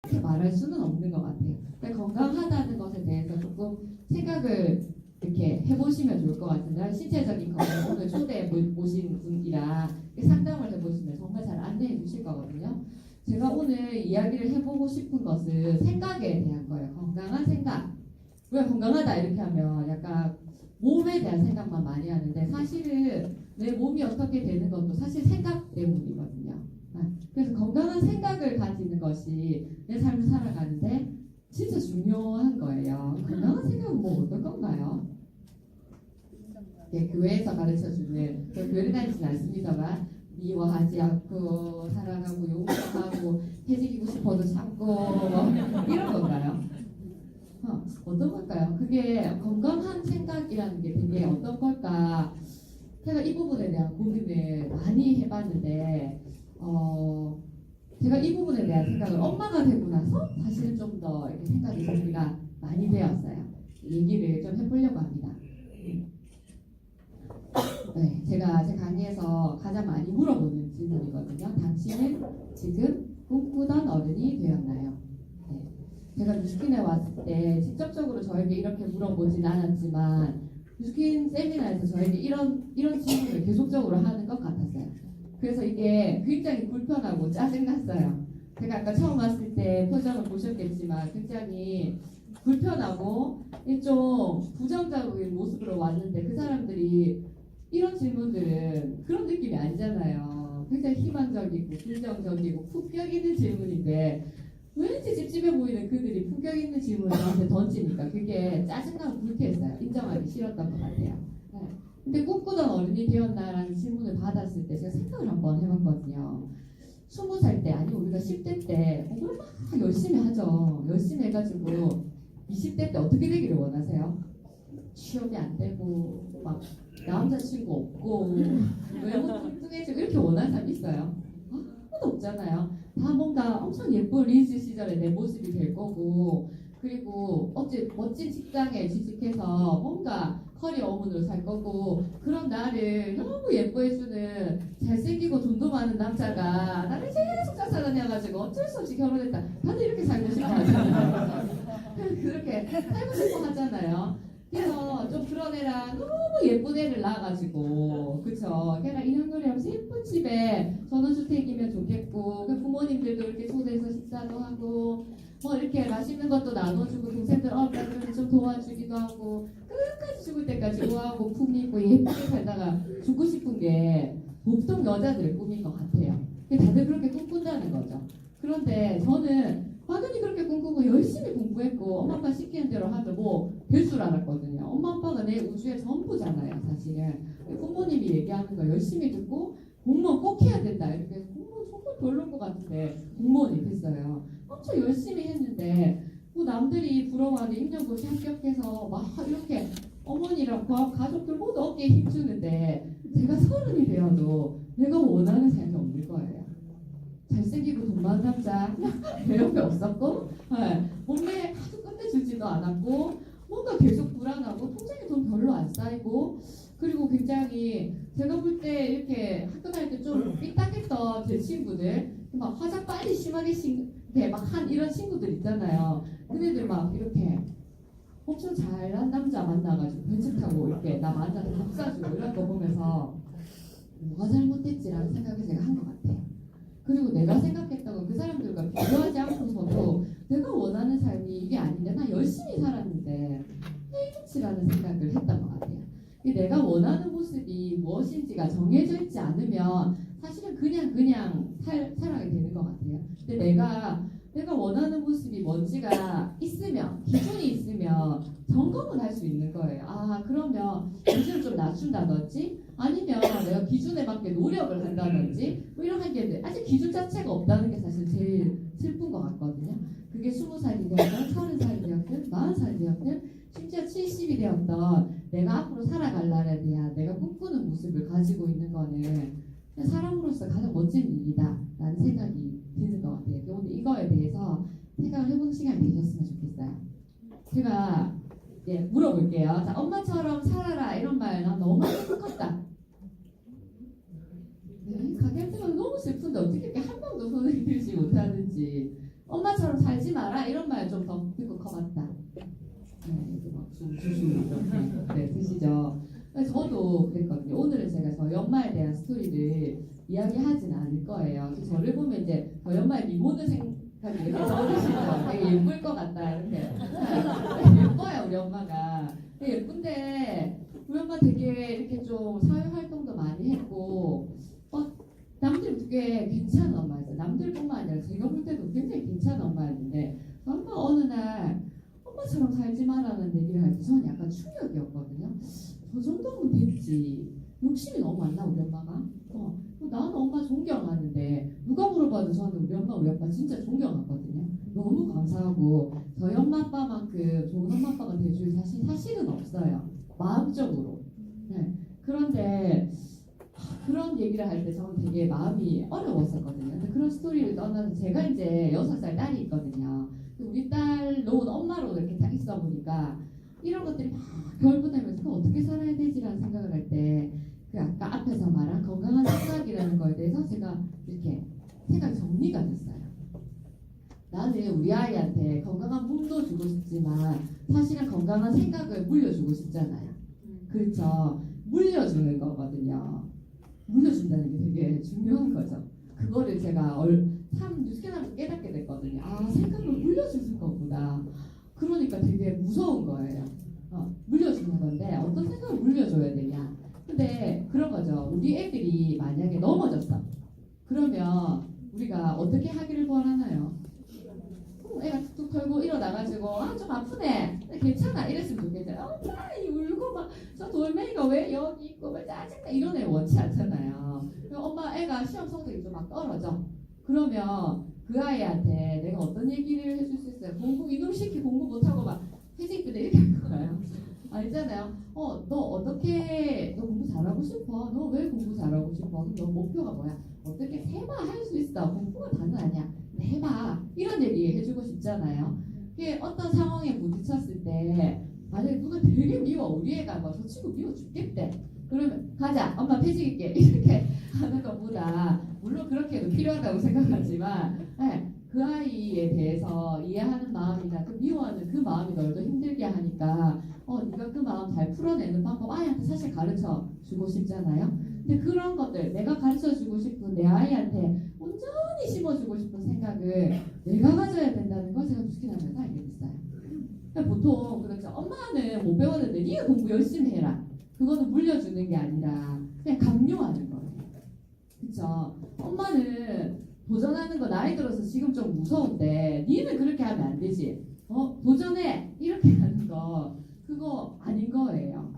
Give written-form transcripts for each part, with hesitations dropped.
이렇게 말할 수는 없는 것 같아요. 그러니까 건강하다는 것에 대해서 조금 생각을 이렇게 해보시면 좋을 것 같은데, 신체적인 건강 오늘 초대해 보신 분이랑 상담을 해보시면 정말 잘 안내해 주실 거거든요. 제가 오늘 이야기를 해보고 싶은 것은 생각에 대한 거예요. 건강한 생각. 왜 건강하다 이렇게 하면 약간 몸에 대한 생각만 많이 하는데, 사실은 내 몸이 어떻게 되는 것도 사실 생각 때문이거든요. 그래서 건강한 생각을 가지는 것이 내 삶을 살아가는데 진짜 중요한 거예요. 건강한 생각은 뭐 어떤 건가요? 네, 교회에서 가르쳐주는, 교회를 다니진 않습니다만, 미워하지 않고 사랑하고 용서하고 해지기고 싶어도 참고 뭐 이런 건가요? 어떤 걸까요? 그게 건강한 생각이라는 게 되게 어떤 걸까? 제가 이 부분에 대한 고민을 많이 해봤는데, 제가 이 부분에 대한 생각을 엄마가 되고 나서 사실은 좀 더 이렇게 생각이 정리가 많이 되었어요. 얘기를 좀 해보려고 합니다. 네, 제가 제 강의에서 가장 많이 물어보는 질문이거든요. 당신은 지금 꿈꾸던 어른이 되었나요? 네. 제가 뉴스킨에 왔을 때 직접적으로 저에게 이렇게 물어보진 않았지만 뉴스킨 세미나에서 저에게 이런 질문을 계속적으로 하는 것 같았어요. 그래서 이게 굉장히 불편하고 짜증났어요. 제가 아까 처음 왔을 때 표정을 보셨겠지만 굉장히 불편하고 좀 부정적인 모습으로 왔는데, 그 사람들이 이런 질문들은 그런 느낌이 아니잖아요. 굉장히 희망적이고 긍정적이고 품격 있는 질문인데 왠지 찝찝해 보이는 그들이 품격 있는 질문을 저한테 던지니까 그게 짜증나고 불쾌했어요. 인정하기 싫었던 것 같아요. 네. 근데 꿈꾸던 어른이 되었나라는 질문을 받았을 때 제가 생각을 한번 해봤거든요. 20살 때, 아니면 우리가 10대 때 공부를 막 열심히 하죠. 열심히 해가지고 20대 때 어떻게 되기를 원하세요? 취업이 안 되고 막 남자친구 없고 외모 뚱뚱해지고 이렇게 원하는 사람 있어요? 아무도 없잖아요. 다 뭔가 엄청 예쁜 리즈 시절에 내 모습이 될 거고, 그리고 어째 멋진 직장에 취직해서 뭔가 커리어 어문으로 살 거고, 그런 나를 너무 예뻐해주는 잘생기고 돈도 많은 남자가 나를 계속 쫓아다녀가지고 어쩔 수 없이 결혼했다. 다들 이렇게 살고 싶어 하잖아요. 그렇게 살고 싶어 하잖아요. 그래서 좀 그런 애랑 너무 예쁜 애를 낳아가지고, 그쵸? 걔랑 인형놀이 하면서 예쁜 집에 전원주택이면 좋겠고, 그 부모님들도 이렇게 초대해서 식사도 하고, 뭐 이렇게 맛있는 것도 나눠주고, 동생들 나를 좀 도와주기도 하고, 끝까지 죽을 때까지 우아하고 품있고 예쁘게 살다가 죽고 싶은 게 보통 여자들의 꿈인 것 같아요. 다들 그렇게 꿈꾼다는 거죠. 그런데 저는 막연히 그렇게 꿈꾸고 열심히 공부했고 엄마 아빠 시키는 대로 하면 뭐 될 줄 알았거든요. 엄마 아빠가 내 우주의 전부잖아요. 사실은 부모님이 얘기하는 거 열심히 듣고 공무원 꼭 해야 된다 이렇게 해서 공무원 정말 별로인 것 같은데 공무원이 됐어요. 엄청 열심히 했는데 뭐 남들이 부러워하는 임용고시 합격해서 막 이렇게 어머니랑 가족들 모두 어깨에 힘주는데, 제가 30이 되어도 내가 원하는 삶이 없는 거예요. 잘생기고 돈 많은 남자 배역이 없었고, 네, 몸매 아주 끝내주지도 않았고, 뭔가 계속 불안하고 통장에 돈 별로 안 쌓이고, 그리고 굉장히 제가 볼 때 이렇게 학교 다닐 때 좀 삐딱했던 제 친구들, 막 화장 빨리 심하게 막 한 이런 친구들 있잖아요. 그네들 막 이렇게 엄청 잘난 남자 만나가지고 벤츠 타고 이렇게 나 만나서 밥 사주고 이런 거 보면서 뭐가 잘못됐지라는 생각을 제가 한 것 같아요. 그리고 내가 생각했던 건 그 사람들과 비교하지 않고서도 내가 원하는 삶이 이게 아닌데 나 열심히 살았는데 왜 이렇지라는 생각을 했던 것 같아요. 내가 원하는 모습이 무엇인지가 정해져 있지 않으면 사실은 그냥 살아가게 되는 것 같아요. 근데 내가 원하는 모습이 뭔지가 있으면, 기준이 있으면 점검을 할 수 있는 거예요. 아, 그러면 기준을 좀 낮춘다든지, 아니면 내가 기준에 맞게 노력을 한다든지, 뭐 이런 게 아직 기준 자체가 없다는 게 사실 제일 슬픈 것 같거든요. 그게 20살이 되었든 30살이 되었든 40살이 되었든 심지어 70이 되었던 내가 앞으로 살아갈 날에 대한 내가 꿈꾸는 모습을 가지고 있는 거는 사람으로서 가장 멋진 일이다 라는 생각이 드는 것 같아요. 오늘 이거에 대해서 생각을 해보는 시간이 되셨으면 좋겠어요. 제가 물어볼게요. 자, 엄마처럼 살아라 이런 말 난 너무 똑같다. 네, 가게할 때마다 너무 슬픈데 어떻게 이렇게 한 명도 손을 들지 못하는지. 엄마처럼 살 살지 마라 이런 말 좀 더 듣고 커봤다. 네, 이렇게 막 슈슈 이렇게 네, 드시죠. 저도 그랬거든요. 오늘은 제가 저희 엄마에 대한 스토리를 이야기하진 않을 거예요. 저를 보면 이제 저희 엄마의 미모는 생각이 이렇게 떠오르시죠. 되게 예쁠 것 같다 이렇게. 예뻐요 우리 엄마가. 되게 예쁜데 우리 엄마 되게 이렇게 좀 사회 활동도 많이 했고 남들 보기에 괜찮은 엄마였어요. 남들뿐만 아니라 제가 볼 때도 굉장히 괜찮은 엄마였는데 엄마 어느 날 엄마처럼 살지 마라는 얘기를 할 때 저는 약간 충격이었거든요. 저 정도면 됐지. 욕심이 너무 많나 우리 엄마가? 나는 엄마 존경하는데 누가 물어봐도 저는 우리 엄마 우리 아빠 진짜 존경하거든요. 너무 감사하고 저희 엄마 아빠만큼 좋은 엄마 아빠가 돼줄 사실은 없어요. 마음적으로. 네. 그런데 그런 얘기를 할 때 저는 되게 마음이 어려웠었거든요. 근데 그런 스토리를 떠나서 제가 이제 6살 딸이 있거든요. 우리 딸 놓은 엄마로 이렇게 다 있어 보니까 이런 것들이 막 결부되면서 어떻게 살아야 되지라는 생각을 할 때 그 아까 앞에서 말한 건강한 생각이라는 거에 대해서 제가 이렇게 생각이 정리가 됐어요. 나는 우리 아이한테 건강한 몸도 주고 싶지만 사실은 건강한 생각을 물려주고 싶잖아요. 그렇죠. 물려주는 거거든요. 물려준다는 게 되게 중요한 거죠. 그거를 제가 참 뉴스캐나면서 깨닫게 됐거든요. 아, 생각을 물려주는 거구나. 그러니까 되게 무서운 거예요. 물려주는 건데 어떤 생각을 물려줘야 되냐. 근데 그런 거죠. 우리 애들이 만약에 넘어졌어. 그러면 우리가 어떻게 하기를 바라나요? 애가 툭툭 털고 일어나가지고 좀 아프네. 괜찮아. 이랬으면 좋겠어요. 엄마 이 울고 막 저 돌멩이가 왜 여기 있고 왜 짜증나 이런 애 원치 않잖아요. 엄마 애가 시험 성적이 좀 막 떨어져. 그러면 그 아이한테 내가 어떤 얘기를 해줄 수 있어요? 공부 이놈 시키 공부 못하고 막 회식 때 이렇게 할 거예요. 알잖아요. 너 어떻게 너 공부 잘하고 싶어? 너 왜 공부 잘하고 싶어? 그럼 너 목표가 뭐야? 어떻게 해봐 할 수 있어. 공부가 다는 아니야. 해봐. 이런 얘기 해주고 싶잖아요. 이게 어떤 상황에 부딪혔을 때 만약에 누가 되게 미워 우리 애가 저 친구 미워 죽겠대. 그러면 가자 엄마 패직일게 이렇게 하는 것보다 물론 그렇게도 필요하다고 생각하지만 네, 그 아이에 대해서 이해하는 마음이나 그 미워하는 그 마음이 널 더 힘들게 하니까 네가 그 마음 잘 풀어내는 방법 아이한테 사실 가르쳐 주고 싶잖아요. 근데 그런 것들 내가 가르쳐 주고 싶은 내 아이한테 온전히 심어주고 싶은 생각을 내가 가져야 된다는 걸 제가 뉴스캐나면서 알게 됐어요. 그러니까 보통 그렇죠. 엄마는 못 배웠는데 네가 공부 열심히 해라. 그거는 물려주는 게 아니라 그냥 강요하는 거예요. 그렇죠. 엄마는 도전하는 거 나이 들어서 지금 좀 무서운데 니는 그렇게 하면 안 되지. 도전해 이렇게 하는 거 그거 아닌 거예요.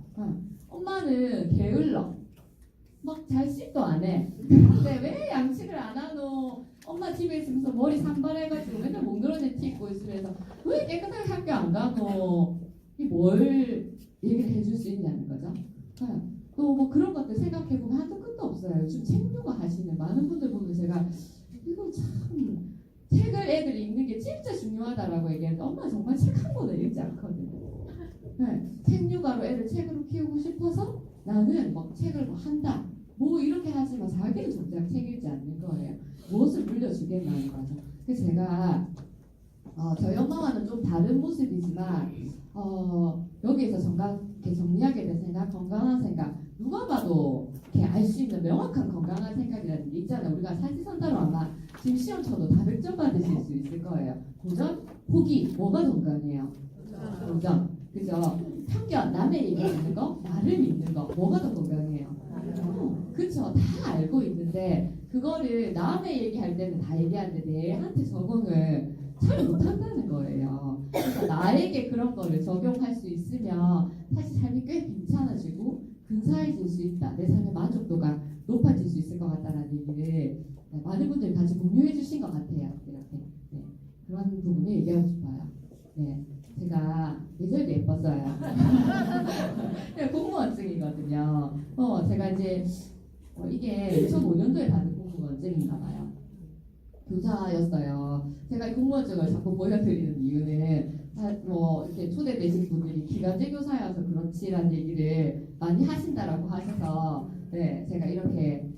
엄마는 게을러. 막 잘식도 안 해. 근데 왜 양식을 안 하노? 엄마 집에 있으면서 머리 산발해가지고 맨날 몽그러니 티 입고 있으면서 왜 깨끗하게 학교 안 가노? 이 뭘 얘기를 해줄 수 있냐는 거죠. 또 뭐 그런 것들 생각해보면 한도 끝도 없어요. 요즘 책류가 하시는 많은 분들 보면 제가 이거 참 책을 애들이 읽는 게 진짜 중요하다라고 얘기하는데 엄마 정말 책 한 권을 읽지 않거든요. 책류가로 애를 책으로 키우고 싶어서 나는 막 책을 뭐 한다. 뭐 이렇게 하지만 자기는 정작 책 읽지 않는 거예요. 무엇을 물려주겠다는 거죠. 그래서 제가 저희 엄마와는 좀 다른 모습이지만 여기에서 정리하게 된 생각, 건강한 생각 누가 봐도 이렇게 알 수 있는 명확한 건강한 생각이라는 게 있잖아요. 우리가 사지선다로 아마 지금 시험 쳐도 다 100점 받으실 수 있을 거예요. 도전, 포기, 뭐가 건강해요? 도전, 그죠? 편견, 남의 얘기 듣는 거, 나를 믿는 거, 뭐가 더 건강해요? 그쵸? 다 알고 있는데 그거를 남의 얘기할 때는 다 얘기하는데 내한테 적응을 잘 못한다는 거예요. 그래서 나에게 그런 거를 적용할 수 있으면 사실 삶이 꽤 괜찮아지고 근사해질 수 있다. 내 삶의 만족도가 높아질 수 있을 것 같다는 얘기를 많은 분들이 같이 공유해 주신 것 같아요. 이렇게 그런 부분을 얘기하고 싶어요. 제가 예절도 예뻤어요. 공무원증이거든요. 제가 이제 이게 2005년도에 받은 공무원증인가 봐요. 교사였어요. 제가 이 공무원증을 자꾸 보여드리는 이유는 이렇게 초대되신 분들이 기간제 교사여서 그렇지라는 얘기를 많이 하신다라고 하셔서 제가 이렇게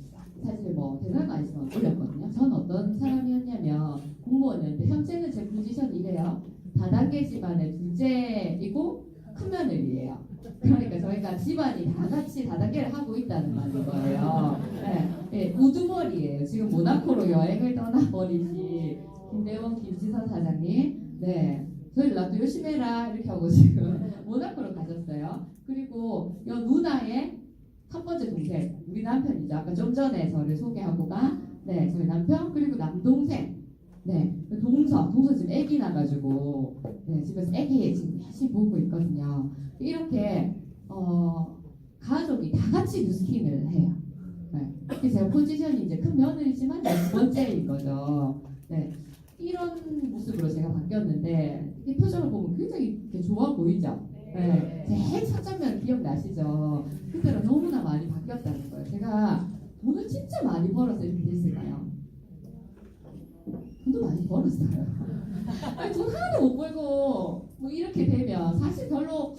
사실 뭐 대단한 거 아니지만 올렸거든요. 저는 어떤 사람이었냐면 공무원이었는데 현재는 제 포지션이 이래요. 다단계 집안의 둘째이고 큰 며느리예요. 그러니까 저희가 집안이 다 같이 다단계를 하고 있다는 말인 거예요. 네, 네, 우두머리예요. 지금 모나코로 여행을 떠나버리신 김대원 김지선 사장님. 네, 저희 나도 열심히 해라 이렇게 하고 지금 모나코로 가셨어요. 그리고 여 누나의 첫 번째 동생, 우리 남편이죠. 아까 좀 전에 저를 소개하고 네, 저희 남편 그리고 남동생. 네, 동서 지금 애기 나가지고 네, 집에서 애기 지금 열심히 보고 있거든요. 이렇게 가족이 다 같이 뉴스킨을 해요. 네, 그래서 제가 포지션이 이제 큰 며느리지만 두 번째인 거죠. 네, 이런 모습으로 제가 바뀌었는데 이 표정을 보면 굉장히 이렇게 좋아 보이죠. 네, 제일 첫 장면 기억나시죠? 그때는 너무나 많이 바뀌었다는 거예요. 제가 돈을 진짜 많이 벌어서 이렇게 됐을까요? 돈도 많이 벌었어요. 아니, 돈 하나도 못 벌고 뭐 이렇게 되면 사실 별로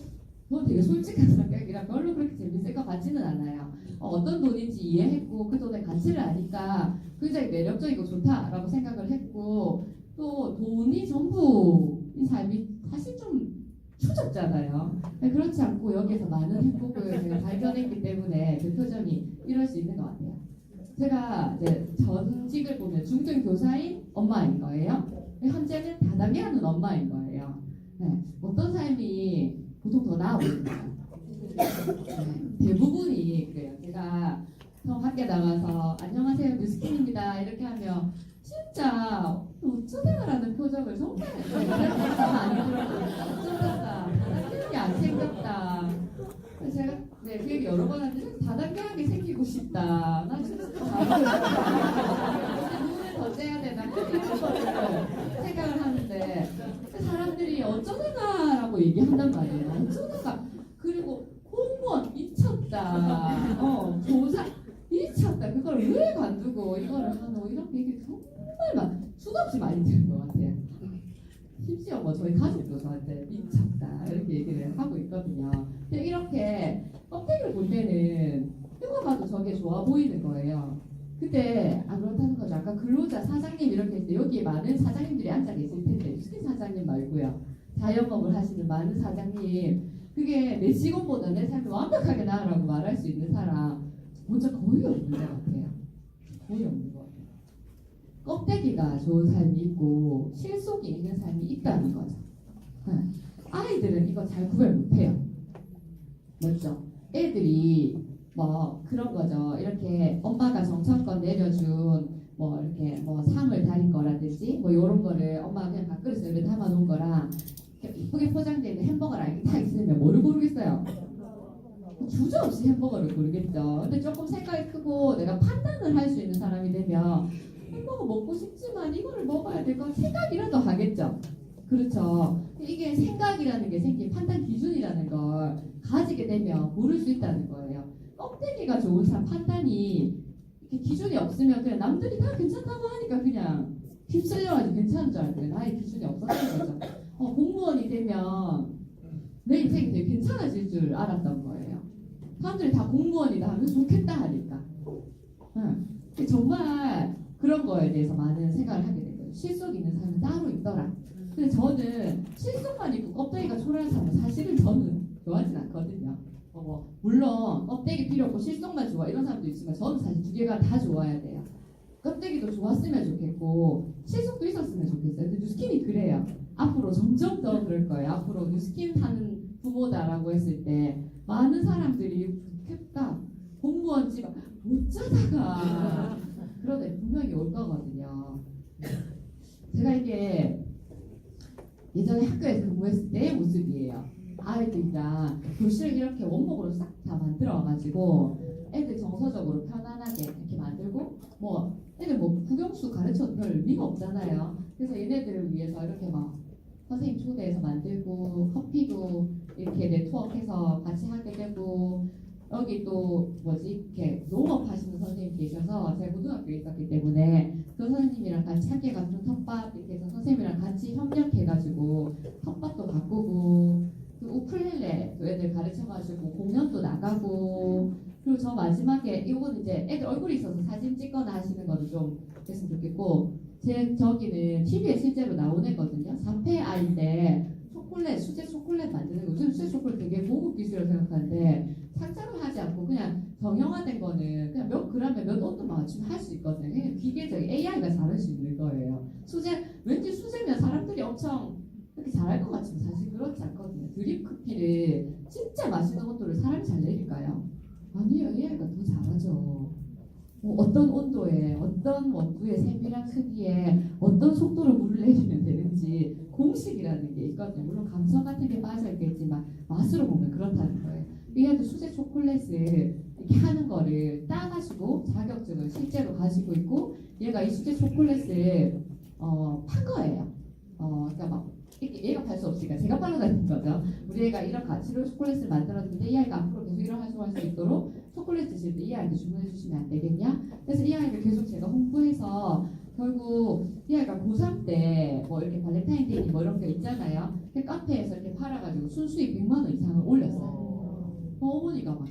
돈 되게 솔직한 성격이라 별로 그렇게 재밌을 것 같지는 않아요. 어떤 돈인지 이해했고 그 돈의 가치를 아니까 굉장히 매력적이고 좋다라고 생각을 했고 또 돈이 전부인 삶이 사실 좀 추적잖아요. 그렇지 않고 여기에서 많은 행복을 제가 발견했기 때문에 그 표정이 이럴 수 있는 것 같아요. 제가 이제 전직을 보면 중등교사인 엄마인 거예요. 현재는 다단계 하는 엄마인 거예요. 네, 어떤 삶이 보통 더 나아 보이나요? 네, 대부분이 그래요. 제가 밖에 나가서 안녕하세요 뉴스킨입니다 이렇게 하면 진짜 어쩌다가라는 표정을 정말 많이 들었거든요. 어쩌다가 다단계하게 안 생겼다. 제가 그 얘기 여러 번 하는데 다단계하게 생기고 싶다. 나 진짜 눈을 더 째야 되나 이런 거를 생각을 하는데 사람들이 어쩌다가라고 얘기한단 말이에요. 어쩌다가 그리고 공무원 미쳤다. 조사 미쳤다. 그걸 왜 관두고 이거를 하노 이런 얘기 정말 수없이 많이 들은 것 같아요. 심지어 뭐 저희 가족도 저한테 미쳤다 이렇게 얘기를 하고 있거든요. 근데 이렇게 껍데기를 볼 때는 누가 봐도 저게 좋아 보이는 거예요. 근데 안 그렇다는 거죠. 아까 근로자 사장님 이렇게 했는데 여기에 많은 사장님들이 앉아 계실 텐데 치킨 사장님 말고요. 자영업을 하시는 많은 사장님 그게 내 직원보다 내 삶이 완벽하게 나으라고 말할 수 있는 사람 진짜 거의 없는 것 같아요. 거의 없는 것 같아요. 껍데기가 좋은 삶이 있고 실속이 있는 삶이 있다는 거죠. 아이들은 이거 잘 구별 못해요. 맞죠? 애들이 뭐 그런 거죠. 이렇게 엄마가 정성껏 내려준 뭐 이렇게 뭐 상을 다린 거라든지 뭐 이런 거를 엄마가 그냥 밥그릇에 이렇게 담아놓은 거랑 이쁘게 포장되어 있는 햄버거랑 이렇게 딱 있으면 뭐를 고르겠어요? 주저없이 햄버거를 고르겠죠. 근데 조금 생각이 크고 내가 판단을 할 수 있는 사람이 되면 햄버거 먹고 싶지만 이거를 먹어야 될까 생각이라도 하겠죠. 그렇죠. 이게 생각이라는 게 생긴 판단 기준이라는 걸 가지게 되면 모를 수 있다는 거예요. 껍데기가 좋은 사람 판단이 이렇게 기준이 없으면 그냥 남들이 다 괜찮다고 하니까 그냥 휩쓸려가지고 괜찮은 줄 알았는데 나의 기준이 없었던 거죠. 공무원이 되면 내 인생이 되게 괜찮아질 줄 알았던 거예요. 사람들이 다 공무원이다 하면 좋겠다 하니까. 정말 그런 거에 대해서 많은 생각을 하게 된 거예요. 실속 있는 사람은 따로 있더라. 근데 저는 실속만 있고 껍데기가 초라한 사람은 사실은 저는 좋아하진 않거든요. 물론 껍데기 필요 없고 실속만 좋아 이런 사람도 있지만 저는 사실 두 개가 다 좋아야 돼요. 껍데기도 좋았으면 좋겠고 실속도 있었으면 좋겠어요. 근데 뉴스킨이 그래요. 앞으로 점점 더 그럴 거예요. 앞으로 뉴스킨 하는 부모다라고 했을 때 많은 사람들이 좋겠다. 공무원 집 못 자다가 그런 애 분명히 올 거거든요. 제가 이게 예전에 학교에서 근무했을 때의 모습이에요. 아이들이랑 교실을 이렇게 원목으로 싹 다 만들어가지고 애들 정서적으로 편안하게 이렇게 만들고 뭐 애들 뭐 국영수 가르쳐도 별 의미가 없잖아요. 그래서 얘네들을 위해서 이렇게 막 선생님 초대해서 만들고 커피도 이렇게 네트워크해서 같이 하게 되고 여기 또 이렇게 농업 하시는 선생님 계셔서 제가 고등학교에 있었기 때문에 그 선생님이랑 같이 함께 가꾼 텃밭 이렇게 해서 선생님이랑 같이 협력해가지고 텃밭도 가꾸고 그 우쿨렐레 또 애들 가르쳐가지고 공연도 나가고 그리고 그리고 저 마지막에 이거는 이제 애들 얼굴이 있어서 사진 찍거나 하시는 거는 좀 됐으면 좋겠고 저기는 TV에 실제로 나온 애거든요. 4회 아이인데 초콜릿, 수제 초콜릿 만드는 거. 요즘 수제 초콜릿 되게 고급 기술이라고 생각하는데 상장을 하지 않고 그냥 정형화된 거는 그냥 몇 그램에 몇 온도 맞추면 할 수 있거든요. 그냥 기계적인 AI가 잘할 수 있는 거예요. 왠지 수제면 사람들이 엄청 그렇게 잘할 것 같지만 사실 그렇지 않거든요. 드립 커피를 진짜 맛있는 온도를 사람이 잘 내릴까요? 아니에요. AI가 더 잘하죠. 어떤 온도에 어떤 원두의 세밀한 크기에 어떤 속도로 물을 내리면 되는지 공식이라는 게 있거든요. 물론 감성 같은 게 빠져 있겠지만 맛으로 보면 그렇다는 거예요. 얘도 수제 초콜릿을 이렇게 하는 거를 따가지고 자격증을 실제로 가지고 있고 얘가 이 수제 초콜릿을 판 거예요. 그러니까 막 얘가 팔 수 없으니까 제가 팔아다니는 거죠. 우리 애가 이런 가치로 초콜릿을 만들었는데 이 아이가 앞으로 계속 이런 활동을 할 수 있도록 초콜릿 드실 때 이 아이한테 주문해 주시면 안 되겠냐? 그래서 이 아이를 계속 제가 홍보해서 결국 이 아이가 고3 때 뭐 이렇게 발렌타인데이 뭐 이런 게 있잖아요. 그 카페에서 이렇게 팔아가지고 순수익 100만 원 이상을 올렸어요. 어머니가 막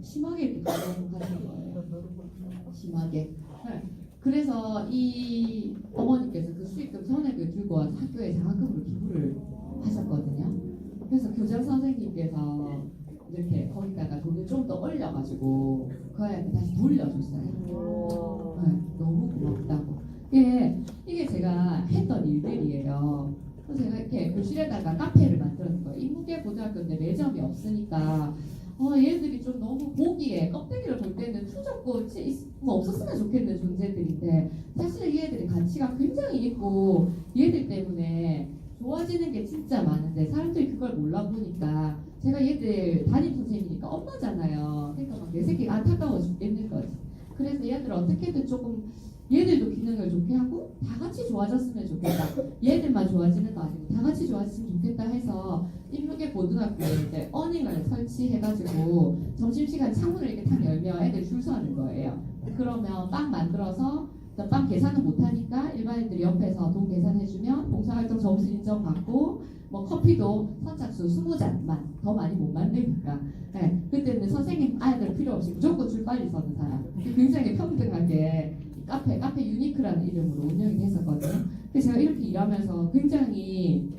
심하게 이렇게 가져오고 하시는 거예요. 심하게. 네. 그래서 이 어머니께서 그 수익금 전액을 들고 와서 학교에 장학금으로 기부를 하셨거든요. 그래서 교장 선생님께서 이렇게 거기다가 돈을 좀 더 올려가지고 그 아이한테 다시 돌려줬어요. 네, 너무 고맙다고. 이게 제가 했던 일들이에요. 그래서 제가 이렇게 교실에다가 카페를 만들었는 거예요. 인문계 고등학교인데 매점이 없으니까 얘들이 좀 너무 보기에 껍데기를 볼 때는 투적고 뭐 없었으면 좋겠는 존재들인데 사실 얘들이 가치가 굉장히 있고 얘들 때문에 좋아지는 게 진짜 많은데 사람들이 그걸 몰라보니까 제가 얘들 담임 선생님이니까 엄마잖아요. 그러니까 막 내 새끼 안타까워 죽겠는 거지. 그래서 얘들 어떻게든 조금 얘들도 기능을 좋게 하고 다 같이 좋아졌으면 좋겠다. 얘들만 좋아지는 거 아니고 다 같이 좋아졌으면 좋겠다 해서 인문계 고등학교에 이제 어닝을 설치해가지고 점심시간 창문을 이렇게 탁 열면 애들 줄 서는 거예요. 그러면 빵 만들어서 빵 계산은 못하니까 일반인들이 옆에서 돈 계산해주면 봉사활동 점수 인정받고 뭐 커피도 선착순 20잔만 더 많이 못 만드니까 네, 그때는 선생님 아이들 필요 없이 무조건 줄 빨리 서는 사람 굉장히 평등하게 카페 유니크라는 이름으로 운영이 됐었거든요. 그래서 제가 이렇게 일하면서 굉장히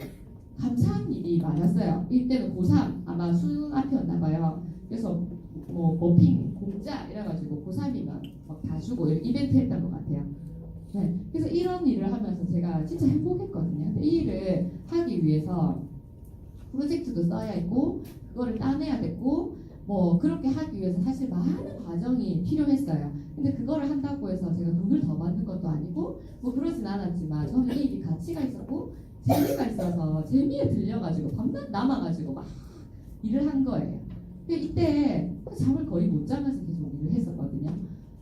감사한 일이 많았어요. 이때는 고3 아마 수능 앞이었나 봐요. 그래서 뭐 머핑 공짜 이래가지고 고3이면 막 다 주고 이벤트 했던 것 같아요. 네, 그래서 이런 일을 하면서 제가 진짜 행복했거든요. 근데 이 일을 하기 위해서 프로젝트도 써야 했고 그거를 따내야 됐고 뭐 그렇게 하기 위해서 사실 많은 과정이 필요했어요. 근데 그거를 한다고 해서 제가 돈을 더 받는 것도 아니고 뭐 그러진 않았지만 저는 이 일이 가치가 있었고 재미가 있어서 재미에 들려가지고 밤낮 남아가지고 막 일을 한 거예요. 근데 이때 잠을 거의 못 자면서 계속 일을 했었거든요.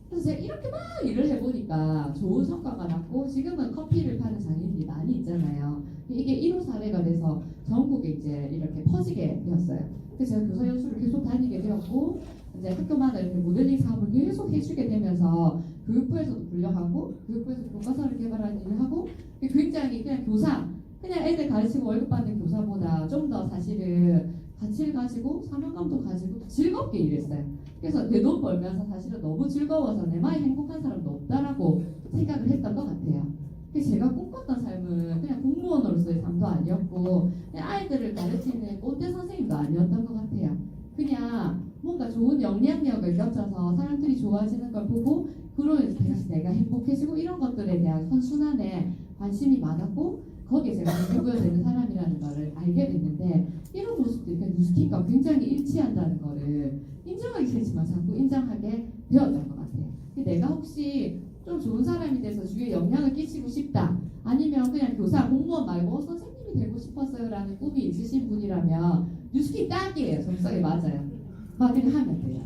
그래서 제가 이렇게 막 일을 해보니까 좋은 성과가 났고 지금은 커피를 파는 장인들이 많이 있잖아요. 이게 1호 사례가 돼서 전국에 이제 이렇게 퍼지게 되었어요. 그래서 제가 교사 연수를 계속 다니게 되었고 이제 학교마다 이렇게 모델링 사업을 계속 해주게 되면서 교육부에서도 불려가고 교육부에서 교과서를 개발하는 일을 하고 굉장히 그냥 교사 그냥 애들 가르치고 월급 받는 교사보다 좀 더 사실은 가치를 가지고 사명감도 가지고 즐겁게 일했어요. 그래서 내 돈 벌면서 사실은 너무 즐거워서 내 마음이 행복한 사람도 없다라고 생각을 했던 것 같아요. 그래서 제가 꿈꿨던 삶은 그냥 공무원으로서의 삶도 아니었고 그냥 아이들을 가르치는 꼰대 선생님도 아니었던 것 같아요. 그냥 뭔가 좋은 영향력을 겹쳐서 사람들이 좋아지는 걸 보고 그로 인해서 다시 내가 행복해지고 이런 것들에 대한 선순환에 관심이 많았고 거기에 제가 동기부여 되는 사람이라는 거를 알게 됐는데 이런 모습들이 뉴스킨과 굉장히 일치한다는 거를 인정하기 싫지만 자꾸 인정하게 되었던 것 같아요. 내가 혹시 좀 좋은 사람이 돼서 주위에 영향을 끼치고 싶다 아니면 그냥 교사 공무원 말고 선생님이 되고 싶었어요 라는 꿈이 있으신 분이라면 뉴스킨 딱이에요. 적성에 맞아요. 그냥 하면 돼요.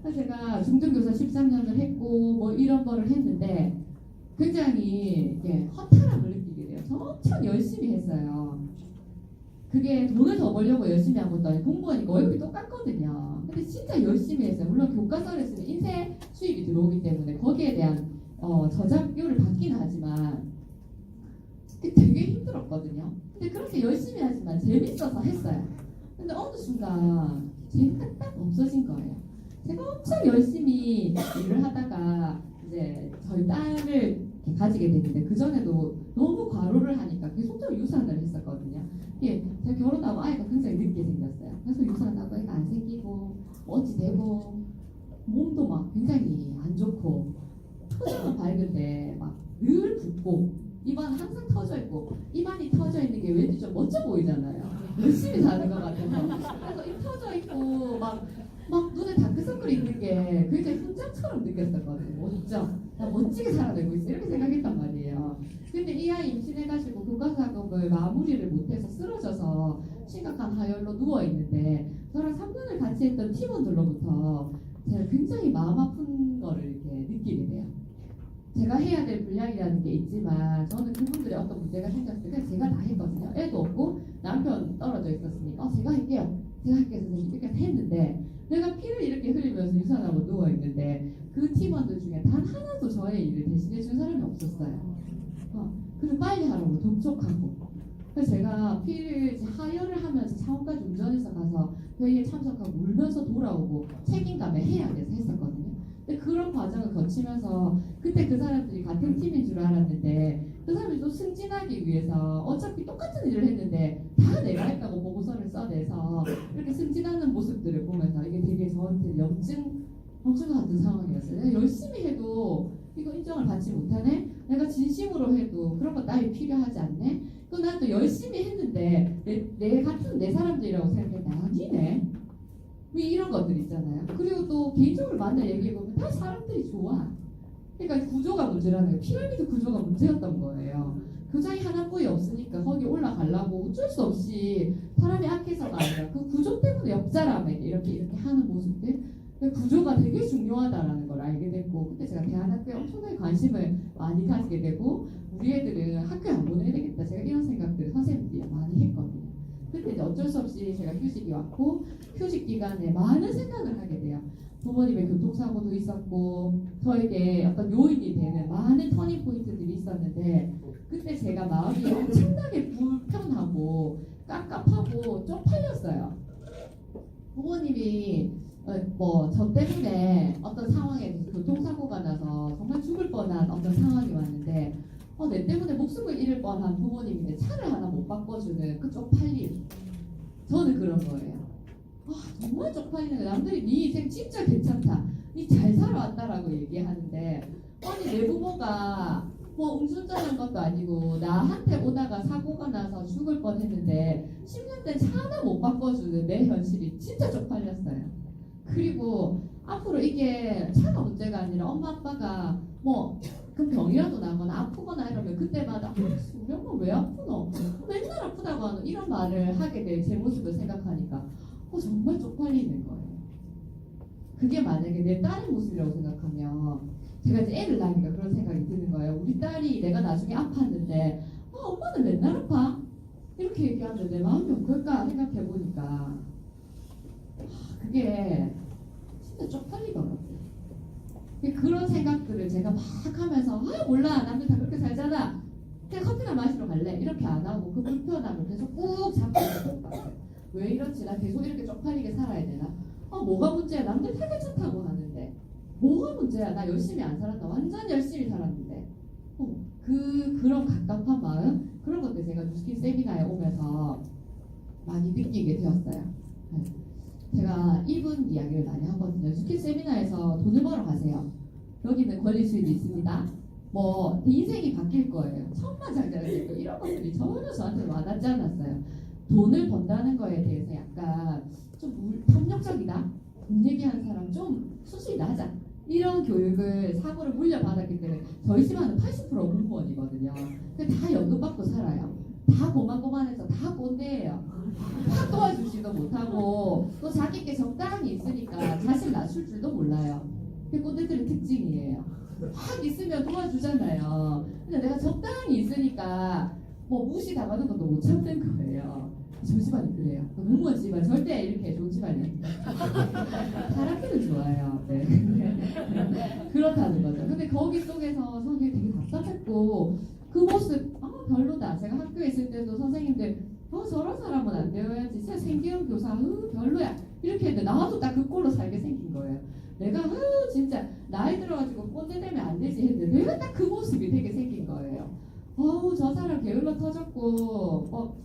그래서 제가 중등교사 13년을 했고 뭐 이런 거를 했는데 굉장히 허탈함을 느끼게 돼요. 저 엄청 열심히 했어요. 그게 돈을 더 벌려고 열심히 한 것도 아니고 공무원이니까 월급이 똑같거든요. 근데 진짜 열심히 했어요. 물론 교과서를 쓰면 인쇄 수입이 들어오기 때문에 거기에 대한 저작료를 받긴 하지만 되게 힘들었거든요. 근데 그렇게 열심히 하지만 재밌어서 했어요. 근데 어느 순간 재미가 딱 없어진 거예요. 제가 엄청 열심히 일을 하다가 이제 저희 딸을 이렇게 가지게 됐는데 그 전에도 너무 과로를 하니까 계속적으로 유산을 했었거든요. 이게 제가 결혼하고 아이가 굉장히 늦게 생겼어요. 그래서 유산하고 애가 안 생기고 어찌 되고 몸도 막 굉장히 안 좋고 표정은 밝은데 막 늘 붓고 입안 항상 터져 있고 입안이 터져 있는 게 왠지 좀 멋져 보이잖아요. 열심히 사는 것 같아서 그래서 입 터져 있고 막 눈에 다크서클이 있는 게 굉장히 훈장처럼 느꼈었거든요. 멋져. 나 멋지게 살아내고 있어. 이렇게 생각했단 말이에요. 근데 이 아이 임신해가지고 교과사급을 마무리를 못해서 쓰러져서 심각한 하열로 누워있는데 저랑 3년을 같이 했던 팀원들로부터 제가 굉장히 마음 아픈 거를 이렇게 느끼게 돼요. 제가 해야 될 분량이라는 게 있지만 저는 그분들의 어떤 문제가 생겼을 때 제가 다 했거든요. 애도 없고 남편 떨어져 있었으니까 제가 할게요. 제가 할게요 선생님. 이렇게 했는데 내가 피를 이렇게 흘리면서 유산하고 누워있는데 그 팀원들 중에 단 하나도 저의 일을 대신해 준 사람이 없었어요. 그리고 빨리 하라고 독촉하고 그래서 제가 피를 하혈을 하면서 창원까지 운전해서 가서 회의에 참석하고 울면서 돌아오고 책임감에 해야 돼서 했었거든요. 근데 그런 과정을 거치면서 그때 그 사람들이 같은 팀인 줄 알았는데 그 사람들이 또 승진하기 위해서 어차피 똑같은 일을 했는데 다 내가 했다고 보고서를 써내서 이렇게 승진하는 모습들을 보면서 이게 되게 저한테 염증 같은 상황이었어요. 내가 열심히 해도 이거 인정을 받지 못하네? 내가 진심으로 해도 그런 거 나에 필요하지 않네? 또 난 또 열심히 했는데 내 같은 내 사람들이라고 생각했는데 아니네? 뭐 이런 것들 있잖아요. 그리고 또 개인적으로 만나 얘기해보면 다 사람들이 좋아. 그러니까 구조가 문제라는 거예요. 피라미드 구조가 문제였던 거예요. 교장이 하나뿐이 없으니까 거기 올라가려고 어쩔 수 없이 사람이 악해서가 아니라 그 구조 때문에 옆사람에게 이렇게 하는 모습들 구조가 되게 중요하다라는 걸 알게 됐고 그때 제가 대안학교에 엄청나게 관심을 많이 가지게 되고 우리 애들은 학교에 안 보내야 되겠다 제가 이런 생각들을 선생님들이 많이 했거든요. 그때 이제 어쩔 수 없이 제가 휴직이 왔고 휴직 기간에 많은 생각을 하게 돼요. 부모님의 교통사고도 있었고 저에게 어떤 요인이 되는 많은 터닝 포인트들이 있었는데 그때 제가 마음이 엄청나게 불편하고 깝깝하고 쪽팔렸어요. 부모님이 저 때문에 어떤 상황에 교통사고가 나서 정말 죽을 뻔한 어떤 상황이 왔는데 내 때문에 목숨을 잃을 뻔한 부모님인데 차를 하나 못 바꿔주는 그 쪽팔림 저는 그런 거예요. 정말 쪽팔리는 거예요. 남들이 네 인생 진짜 괜찮다 네 잘 살아왔다라고 얘기하는데 아니 내 부모가 뭐 음주운전한 것도 아니고 나한테 오다가 사고가 나서 죽을 뻔했는데 10년 된 차 하나 못 바꿔주는 내 현실이 진짜 쪽팔렸어요. 그리고 앞으로 이게 차가 문제가 아니라 엄마 아빠가 뭐 그 병이라도 나거나 아프거나 이러면 그때마다 우리 엄마 왜 아프노? 맨날 아프다고 하는 이런 말을 하게 될 제 모습을 생각하니까 정말 쪽팔리는 거예요. 그게 만약에 내 딸의 모습이라고 생각하면 제가 이제 애를 낳으니까 그런 생각이 드는 거예요. 우리 딸이 내가 나중에 아팠는데 엄마는 맨날 아파? 이렇게 얘기하면 내 마음이 어떨까 생각해보니까 그게 진짜 쪽팔리더라고요. 그런 생각들을 제가 막 하면서 몰라 남들 다 그렇게 살잖아 그냥 커피나 마시러 갈래 이렇게 안 하고 그 불편함을 계속 꾹 잡고 있는 것 같아요. 왜 이렇지? 나 계속 이렇게 쪽팔리게 살아야 되나? 뭐가 문제야? 남들 다 괜찮다고 하는데 뭐가 문제야? 나 열심히 안 살았나? 완전 열심히 살았는데 그런 갑갑한 마음 그런 것들 제가 뉴스킨 세미나에 오면서 많이 느끼게 되었어요. 제가 이분 이야기를 많이 하거든요. 뉴스킨 세미나에서 돈을 벌어 가세요. 여기는 권리 수입이 있습니다. 뭐 인생이 바뀔 거예요. 천만장자가 되고 이런 것들이 전혀 저한테 와닿지 않았어요. 돈을 번다는 거에 대해서 약간 좀 탐욕적이다. 돈 얘기하는 사람 좀 수술이 나자. 이런 교육을 사고를 물려받았기 때문에 저희 집안은 80% 공무원이거든요. 근데 다 연금받고 살아요. 다 고만고만해서 다 꼰대예요. 다 도와주지도 못하고 또 자기께 적당히 있으니까 자식 낮출 줄도 몰라요. 그게 꼰대들의 특징이에요. 막 있으면 도와주잖아요. 근데 내가 적당히 있으니까 뭐 무시당하는 것도 못 참는 거예요. 저희 집안이 그래요. 공무원 집안 절대 이렇게 좋은 집안이 아니에요. 사람들은 좋아요. 네. 그렇다는 거죠. 근데 거기 속에서 저는 되게 답답했고 그 모습 별로다. 제가 학교에 있을 때도 선생님들 저런 사람은 안 되어야지. 진짜 생기형 교사 별로야. 이렇게 이렇게 했는데 나도 딱 그 꼴로 살게 생긴 거예요. 내가 진짜 나이 들어가지고 꼰대 되면 안 되지 했는데 내가 딱 그 모습이 되게 생긴 거예요. 저 사람 게을러 터졌고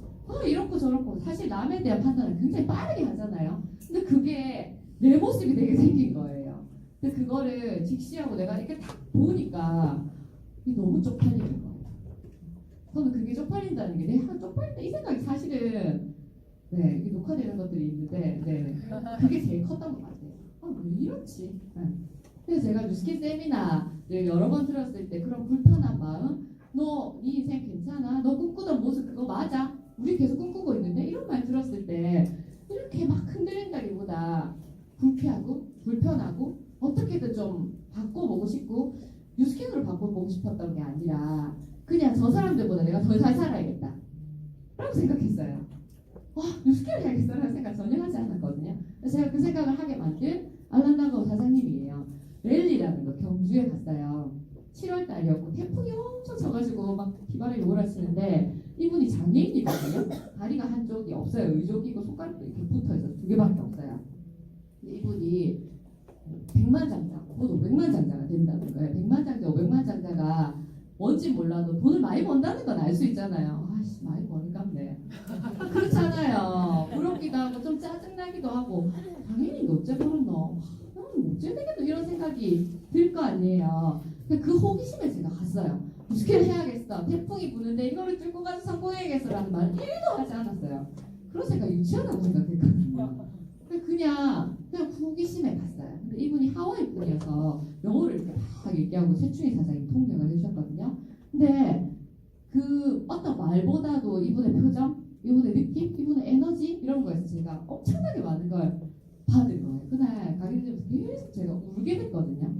이렇고 저렇고 사실 남에 대한 판단을 굉장히 빠르게 하잖아요. 근데 그게 내 모습이 되게 생긴 거예요. 근데 그거를 직시하고 내가 이렇게 딱 보니까 이게 너무 쪽팔리는 거예요. 저는 그게 쪽팔린다는 게 내가 쪽팔린다 이 생각이 사실은 이게 녹화되는 것들이 있는데 그게 제일 컸던 것 같아요. 왜 이렇지? 그래서 제가 뉴스킨 세미나를 여러 번 들었을 때 그런 불편한 마음, 너 네 인생 괜찮아? 너 꿈꾸던 모습 그거 맞아? 우리 계속 꿈꾸고 있는데 이런 말 들었을 때 이렇게 막 흔들린다기보다 불쾌하고 불편하고 어떻게든 좀 바꿔보고 싶고 뉴스킨으로 바꿔보고 싶었던 게 아니라 그냥 저 사람들보다 내가 더 잘 살아야겠다 라고 생각했어요. 뉴스킨을 해야겠어라는 생각 전혀 하지 않았거든요. 그래서 제가 그 생각을 하게 만든 알란다고 사장님이에요. 랠리라는 거 경주에 갔어요. 7월 달이었고 태풍이 엄청 쳐가지고 막 비바람이 몰아치는데 이분이 장애인이거든요. 다리가 한쪽이 없어요. 의족이고 손가락도 이렇게 붙어있어서 두 개밖에 없어요. 근데 이분이 백만장자, 곧 500만장자가 된다는 거예요. 백만장자, 500만장자가 뭔지 몰라도 돈을 많이 번다는 건 알 수 있잖아요. 아씨 많이 버는갑네. 그렇잖아요. 부럽기도 하고 좀 짜증나기도 하고 당연히 어째 버렸노? 어째 되겠노? 이런 생각이 들 거 아니에요. 그 호기심에 제가 갔어요. 뉴스킨을 해야겠어. 태풍이 부는데 이거를 뚫고 가서 성공해야겠어라는 말을 1도 하지 않았어요. 그런 생각 유치하다고 생각했거든요. 그냥 호기심에 갔어요. 근데 이분이 하와이 분이어서 영어를 이렇게 막 얘기하고 최충희 사장이 통역을 해주셨거든요. 근데 그 어떤 말보다도 이분의 표정, 이분의 느낌, 이분의 에너지 이런 거에서 제가 엄청나게 많은 걸 받은 거예요. 그날 가게 되면서 계속 제가 울게 됐거든요.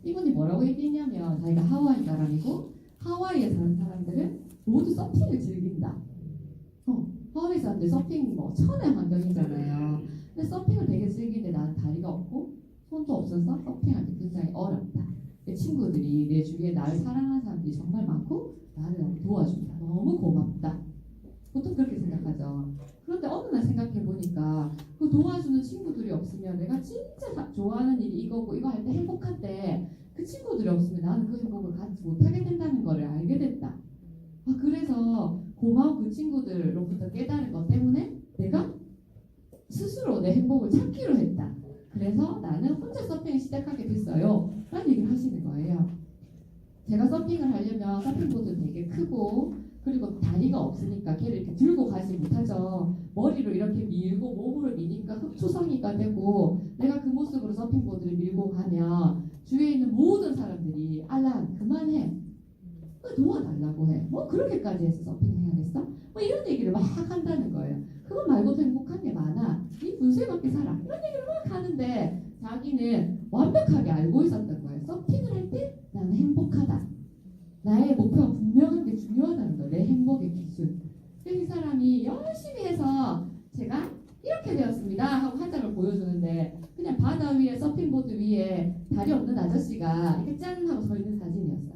이분이 뭐라고 얘기했냐면 자기가 하와이 사람이고 하와이에 사는 사람들은 모두 서핑을 즐긴다. 하와이 사람들 서핑 뭐 천의 환경이잖아요. 근데 서핑을 되게 즐기는데 나는 다리가 없고 손도 없어서 서핑하기 굉장히 어렵다. 내 친구들이 내 주위에 나를 사랑하는 사람들이 정말 많고 나를 너무 도와준다. 너무 고맙다. 보통 그렇게 생각하죠. 그런데 어느 날 생각해보니까 그 도와주는 친구들이 없으면 내가 진짜 좋아하는 일이 이거고 이거 할 때 행복한데 그 친구들이 없으면 나는 그 행복을 갖지 못하게 된다는 거를 알게 됐다. 그래서 고마운 그 친구들로부터 깨달은 것 때문에 내가 스스로 내 행복을 찾기로 했다. 그래서 나는 혼자 서핑을 시작하게 됐어요. 라는 얘기를 하시는 거예요. 제가 서핑을 하려면 서핑보드 되게 크고 그리고 다리가 없으니까 걔를 이렇게 들고 가지 못하죠. 머리로 이렇게 밀고 몸으로 미니까 흑투성이가 되고 내가 그 모습으로 서핑보드를 밀고 가면 주위에 있는 모든 사람들이 알란 그만해. 도와달라고 해. 뭐 그렇게까지 해서 서핑해야겠어? 뭐 이런 얘기를 막 한다는 거예요. 그거 말고도 행복한 게 많아. 이 분수에밖에 살아. 이런 얘기를 막 하는데 자기는 완벽하게 알고 있었던 거예요. 서핑을 할 때 나는 행복하다. 나의 목표가 분명한 게 중요하다는 거예요. 내 행복의 기준. 그래서 이 사람이 열심히 해서 제가 이렇게 되었습니다 하고 한 장을 보여주는데 그냥 바다 위에 서핑보드 위에 다리 없는 아저씨가 이렇게 짠 하고 서 있는 사진이었어요.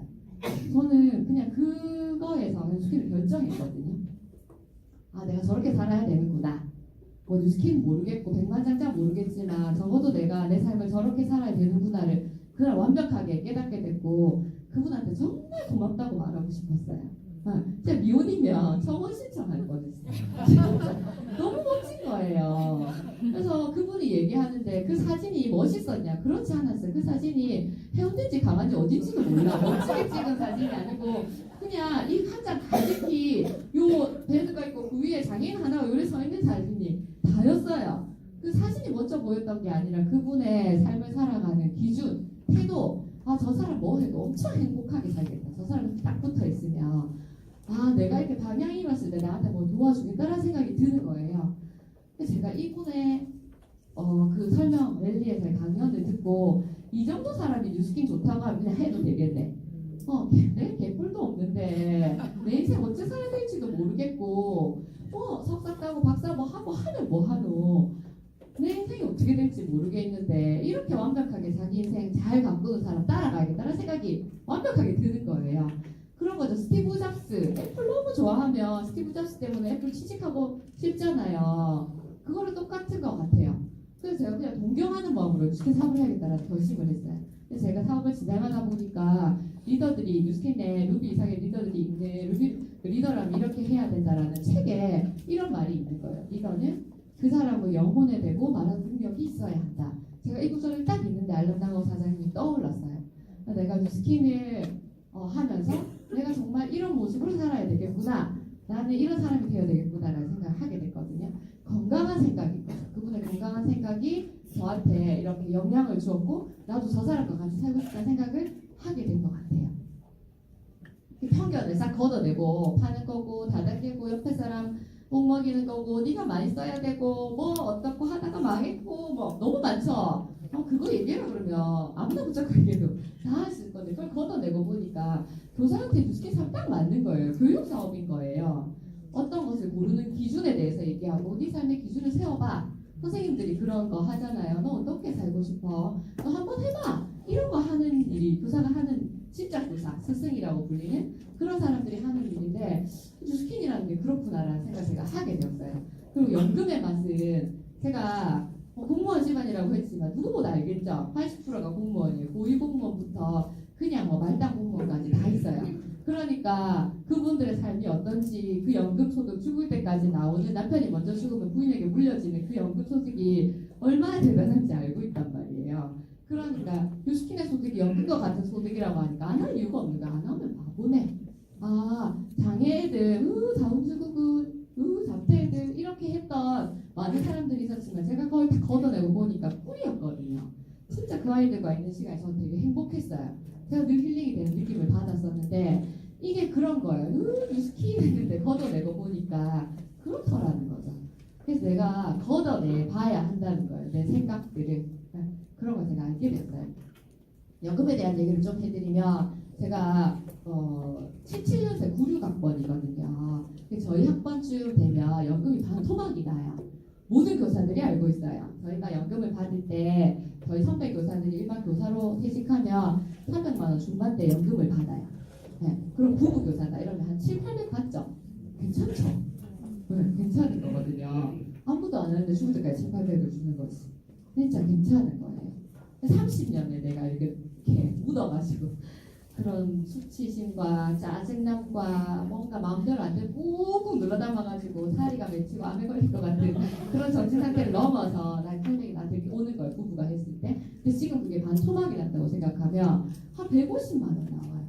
저는 그냥 그거에서 뉴스킨을 결정했거든요. 내가 저렇게 살아야 되는구나. 뭐 뉴스킨 모르겠고 백만장자 모르겠지만 적어도 내가 내 삶을 저렇게 살아야 되는구나를 그날 완벽하게 깨닫게 됐고 그분한테 정말 고맙다고 말하고 싶었어요. 진짜 미혼이면 청혼 신청할 뻔했어요. 너무 멋진 거예요. 그래서 그분이 얘기하는데 그 사진이 멋있었냐? 그렇지 않았어요. 그 사진이 해운대인지 강아지 어딘지도 몰라. 멋지게 찍은 사진이 아니고 그냥 이 한 장 가득히 요 베드가 있고 그 위에 장애인 하나가 요래 서 있는 사진이 다였어요. 그 사진이 멋져 보였던 게 아니라 그분의 삶을 살아가는 기준, 태도. 저 사람 뭐 해도 엄청 행복하게 살겠다. 저 사람 딱 붙어 있으면 내가 이렇게 방향이 왔을 때 나한테 뭐 도와주겠다라는 생각이 드는 거예요. 근데 제가 이분의 그 설명 랠리에서의 강연을 듣고 이 정도 사람이 뉴스킨 좋다고 하면 그냥 해도 되겠네. 내 개뿔도 없는데 내 인생 어째 살아야 될지도 모르겠고 석사 따고 박사 뭐 하고 하는 뭐 하노. 내 인생이 어떻게 될지 모르겠는데 이렇게 완벽하게 자기 인생 잘 가꾸는 사람 따라가야겠다는 생각이 완벽하게 드는 거예요. 그런 거죠. 스티브 잡스 애플 너무 좋아하면 스티브 잡스 때문에 애플 취직하고 싶잖아요. 그거랑 똑같은 것 같아요. 그래서 제가 그냥 동경하는 마음으로 뉴스킨 사업을 해야겠다라는 결심을 했어요. 근데 제가 사업을 진행하다 보니까 리더들이 뉴스킨 내 루비 이상의 리더들이 있는 루비 리더라면 이렇게 해야 된다라는 책에 이런 말이 있는 거예요. 리더는 그 사람의 영혼에 대고 말하는 능력이 있어야 한다. 제가 이 구절을 딱 읽는데 알람당호 사장님이 떠올랐어요. 내가 뉴스킨을 하면서 내가 정말 이런 모습으로 살아야 되겠구나. 나는 이런 사람이 되어야 되겠구나라는 생각을 하게 됐거든요. 건강한 생각인 거죠. 그분의 건강한 생각이 저한테 이렇게 영향을 주었고 나도 저 사람과 같이 살고 싶다는 생각을 하게 된 것 같아요. 편견을 싹 걷어내고 파는 거고 다닥이고 옆에 사람 목 먹이는 거고 네가 많이 써야 되고 뭐 어떻고 하다가 망했고 뭐 너무 많죠. 그거 얘기해라 그러면 아무나 붙잡고 얘기해도 다 할 수 있거든요. 그걸 걷어내고 보니까 교사한테 뉴스킨 사업 딱 맞는 거예요. 교육 사업인 거예요. 어떤 것을 고르는 기준에 대해서 얘기하고 네 삶의 기준을 세워봐. 선생님들이 그런 거 하잖아요. 너 어떻게 살고 싶어? 너 한번 해봐. 이런 거 하는 일이 교사가 하는 진짜 교사, 스승이라고 불리는 그런 사람들이 하는 일인데 뉴스킨이라는 게 그렇구나라는 생각을 제가 하게 되었어요. 그리고 연금의 맛은 제가 공무원 집안이라고 했지만 누구보다 알겠죠? 80%가 공무원이에요. 고위 공무원부터 그냥 말단 공무원까지 다 있어요. 그러니까 그분들의 삶이 어떤지 그 연금 소득 죽을 때까지 나오는 남편이 먼저 죽으면 부인에게 물려지는 그 연금 소득이 얼마나 대단한지 알고 있단 말이에요. 그러니까 뉴스킨의 소득이 연금과 같은 소득이라고 하니까 안 할 이유가 없는 거야. 안 하면 바보네. 장애애들, 다운증후군, 자폐애들 이렇게 했던 많은 사람들이 있었지만 제가 그걸 다 걷어내고 보니까 꿀이었거든요. 진짜 그 아이들과 있는 시간이 저는 되게 행복했어요. 제가 늘 힐링이 되는 느낌을 받았었는데 이게 그런 거예요. 뉴스킨 했는데 걷어내고 보니까 그렇더라는 거죠. 그래서 내가 걷어내 봐야 한다는 거예요. 내 생각들을. 그런 걸 제가 알게 됐어요. 연금에 대한 얘기를 좀 해드리면 제가 77년생 96학번이거든요. 저희 학번쯤 되면 연금이 반토막이 나요. 모든 교사들이 알고 있어요. 저희가 연금을 받을 때 저희 선배 교사들이 일반 교사로 퇴직하면 300만 원 중반대 연금을 받아요. 네. 그럼 부부 교사다 이러면 한 7, 800 받죠? 괜찮죠? 네, 괜찮은 거거든요. 아무도 안 하는데 죽을 때까지 7, 800을 주는 거지. 진짜 괜찮은 거예요. 30년을 내가 이렇게 묻어가지고 그런 수치심과 짜증남과 뭔가 마음대로 안 되고 꾹꾹 눌러 담아가지고 사리가 맺히고 암에 걸릴 것 같은 그런 정신 상태를 넘어서 난 생명이 나한테 이렇게 오는 거예요. 부부가 했을 때. 근데 지금 그게 반토막이 났다고 생각하면 한 150만 원 나와요.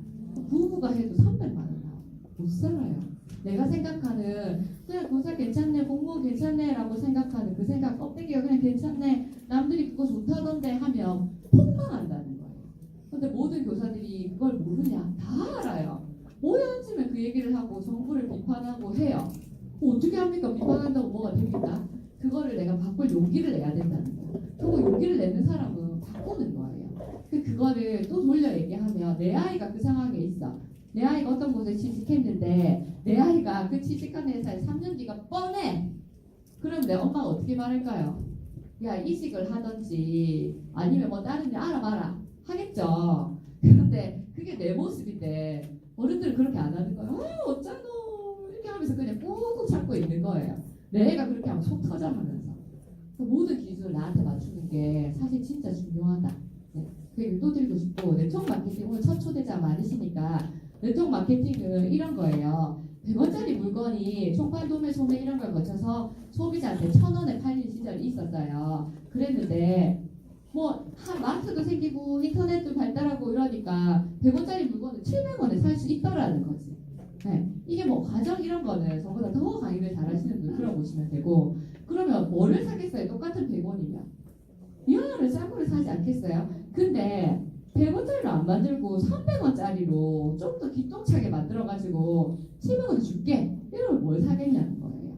부부가 해도 300만 원 나와요. 못 살아요. 내가 생각하는 그냥 교사 괜찮네, 공무원 괜찮네 라고 생각하는 그 생각 껍데기가 그냥 괜찮네, 남들이 그거 좋다던데 하면 폭망한다는 거예요. 근데 모든 교사들이 그걸 모르냐? 다 알아요. 모여 앉으면 그 얘기를 하고 정부를 비판하고 해요. 어떻게 합니까? 비판한다고 뭐가 됩니까? 그거를 내가 바꿀 용기를 내야 된다는 거예요. 그거 용기를 내는 사람은 바꾸는 거예요. 그거를 또 돌려 얘기하면 내 아이가 그 상황에 있어. 내 아이가 어떤 곳에 취직했는데 내 아이가 그 취직한 회사에 3년 뒤가 뻔해. 그럼 내 엄마가 어떻게 말할까요? 야, 이직을 하든지 아니면 뭐 다른 일 알아봐라 하겠죠. 그런데 그게 내 모습인데 어른들은 그렇게 안 하는 거예요. 어쩌노 이렇게 하면서 그냥 꾹꾹 잡고 있는 거예요. 내 애가 그렇게 하면 속 터져가면서. 그 모든 기준을 나한테 맞추는 게 사실 진짜 중요하다. 네. 그 얘기를 또 드리고 싶고, 네트워크 마케팅 오늘 첫 초대자 많으시니까 네트워크 마케팅은 이런 거예요. 100원짜리 물건이 총판, 도매, 소매 이런 걸 거쳐서 소비자한테 1,000원에 팔리는 시절이 있었어요. 그랬는데 뭐 마트도 생기고 인터넷도 발달하고 이러니까 100원짜리 물건은 700원에 살 수 있더라는 거지. 네. 이게 뭐 과정 이런 거는 저보다 더 강의를 잘하시는 분 들어보시면 되고, 그러면 뭐를 사겠어요? 똑같은 100원이면 이 하나를 싼 거를 사지 않겠어요? 근데 100원짜리로 안 만들고 300원짜리로 좀 더 기똥차게 만들어가지고 700원 줄게 이러면 뭘 사겠냐는 거예요.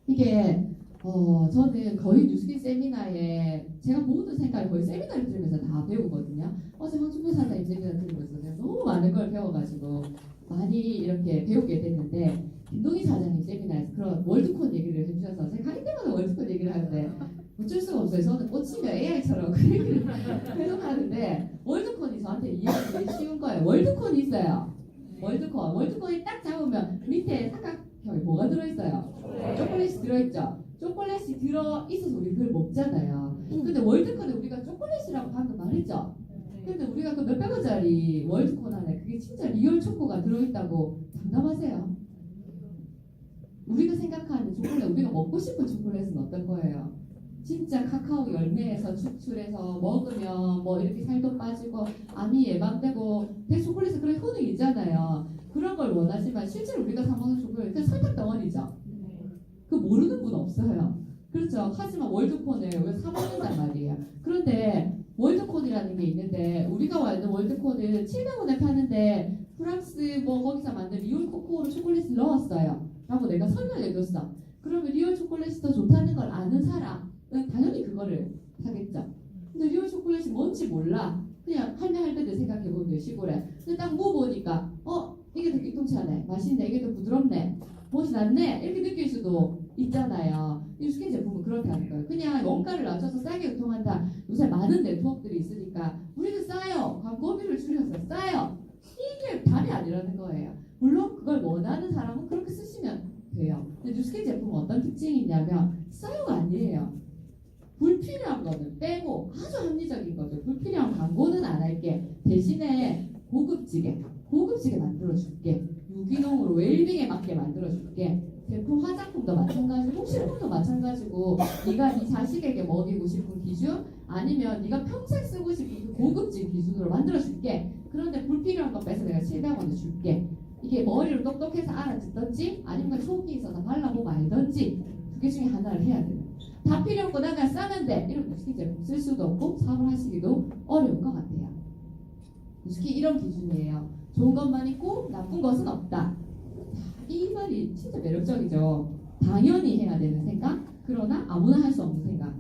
이게 저는 거의 뉴스킨 세미나에 제가 모든 생각을 거의 세미나를 들으면서 다 배우거든요. 어제 황준표 사장님 세미나 들으면서 제가 너무 많은 걸 배워가지고 많이 이렇게 배우게 됐는데, 김동희 사장님 세미나에서 그런 월드콘 얘기를 해주셔서 제가 할 때마다 월드콘 얘기를 하는데 어쩔 수가 없어요. 저는 꽂히면 AI처럼 그 얘기를 계속 하는데 월드콘이 저한테 이해가 되게 쉬운 거예요. 월드콘이 있어요. 월드콘이 딱 잡으면 밑에 삼각형에 뭐가 들어있어요? 초콜릿이 들어있죠. 초콜릿이 들어있어서 우리 그걸 먹잖아요. 근데 월드콘에 우리가 초콜릿이라고 방금 말했죠? 근데 우리가 그 몇백 원짜리 월드콘 안에 그게 진짜 리얼 초코가 들어있다고 장담하세요? 우리가 생각하는 초콜릿, 우리가 먹고 싶은 초콜릿은 어떤 거예요? 진짜 카카오 열매에서 추출해서 먹으면 뭐 이렇게 살도 빠지고 암이 예방되고 대 초콜릿은 그런 효능이 있잖아요. 그런 걸 원하지만 실제로 우리가 사 먹는 초콜릿 그냥 설탕 덩어리죠. 그 모르는 분 없어요. 그렇죠. 하지만 월드콘을 우리가 사 먹는단 말이에요. 그런데 월드콘이라는 게 있는데 우리가 알던 월드콘은 700원에 파는데 프랑스 뭐 거기서 만든 리얼 코코로 초콜릿을 넣었어요. 라고 내가 설명해줬어. 그러면 리얼 초콜릿이 더 좋다는 걸 아는 사람은 당연히 그거를 사겠죠. 근데 리얼 초콜릿이 뭔지 몰라. 그냥 할매 할배들 생각해보면 시골에. 근데 딱 먹어보니까 이게 더 기똥차네. 맛있네. 이게 더 부드럽네. 멋이 낫네. 이렇게 느낄 수도 있잖아요. 유스킨 제품은 그렇다는 거예요. 그냥 원가를 낮춰서 싸게 유통한다. 요새 많은 네트워크들이 있으니까 우리는 싸요. 광고비를 줄여서 싸요. 이게 답이 아니라는 거예요. 물론 그걸 원하는 사람은 그렇게 쓰시면 돼요. 근데 뉴스킨 제품은 어떤 특징이 있냐면 싸요가 아니에요. 불필요한 거는 빼고 아주 합리적인 거죠. 불필요한 광고는 안 할게. 대신에 고급지게 만들어줄게. 유기농으로 웰빙에 맞게 만들어줄게. 제품 화장품도 마찬가지고 식품도 마찬가지고 네가 네 자식에게 먹이고 싶은 기준 아니면 네가 평생 쓰고 싶은 그 고급진 기준으로 만들어줄게. 그런데 불필요한 거 빼서 내가 700원에 줄게. 이게 머리를 똑똑해서 알아듣던지 아니면 속이 있어서 발라보고 말던지 두 개 중에 하나를 해야 돼요. 다 필요 없고 나 그냥 싸는데 이런 뉴스킨 제품 쓸 수도 없고 사업을 하시기도 어려울 것 같아요. 뉴스킨 이런 기준이에요. 좋은 것만 있고 나쁜 것은 없다. 이 말이 진짜 매력적이죠. 당연히 해야 되는 생각, 그러나 아무나 할 수 없는 생각.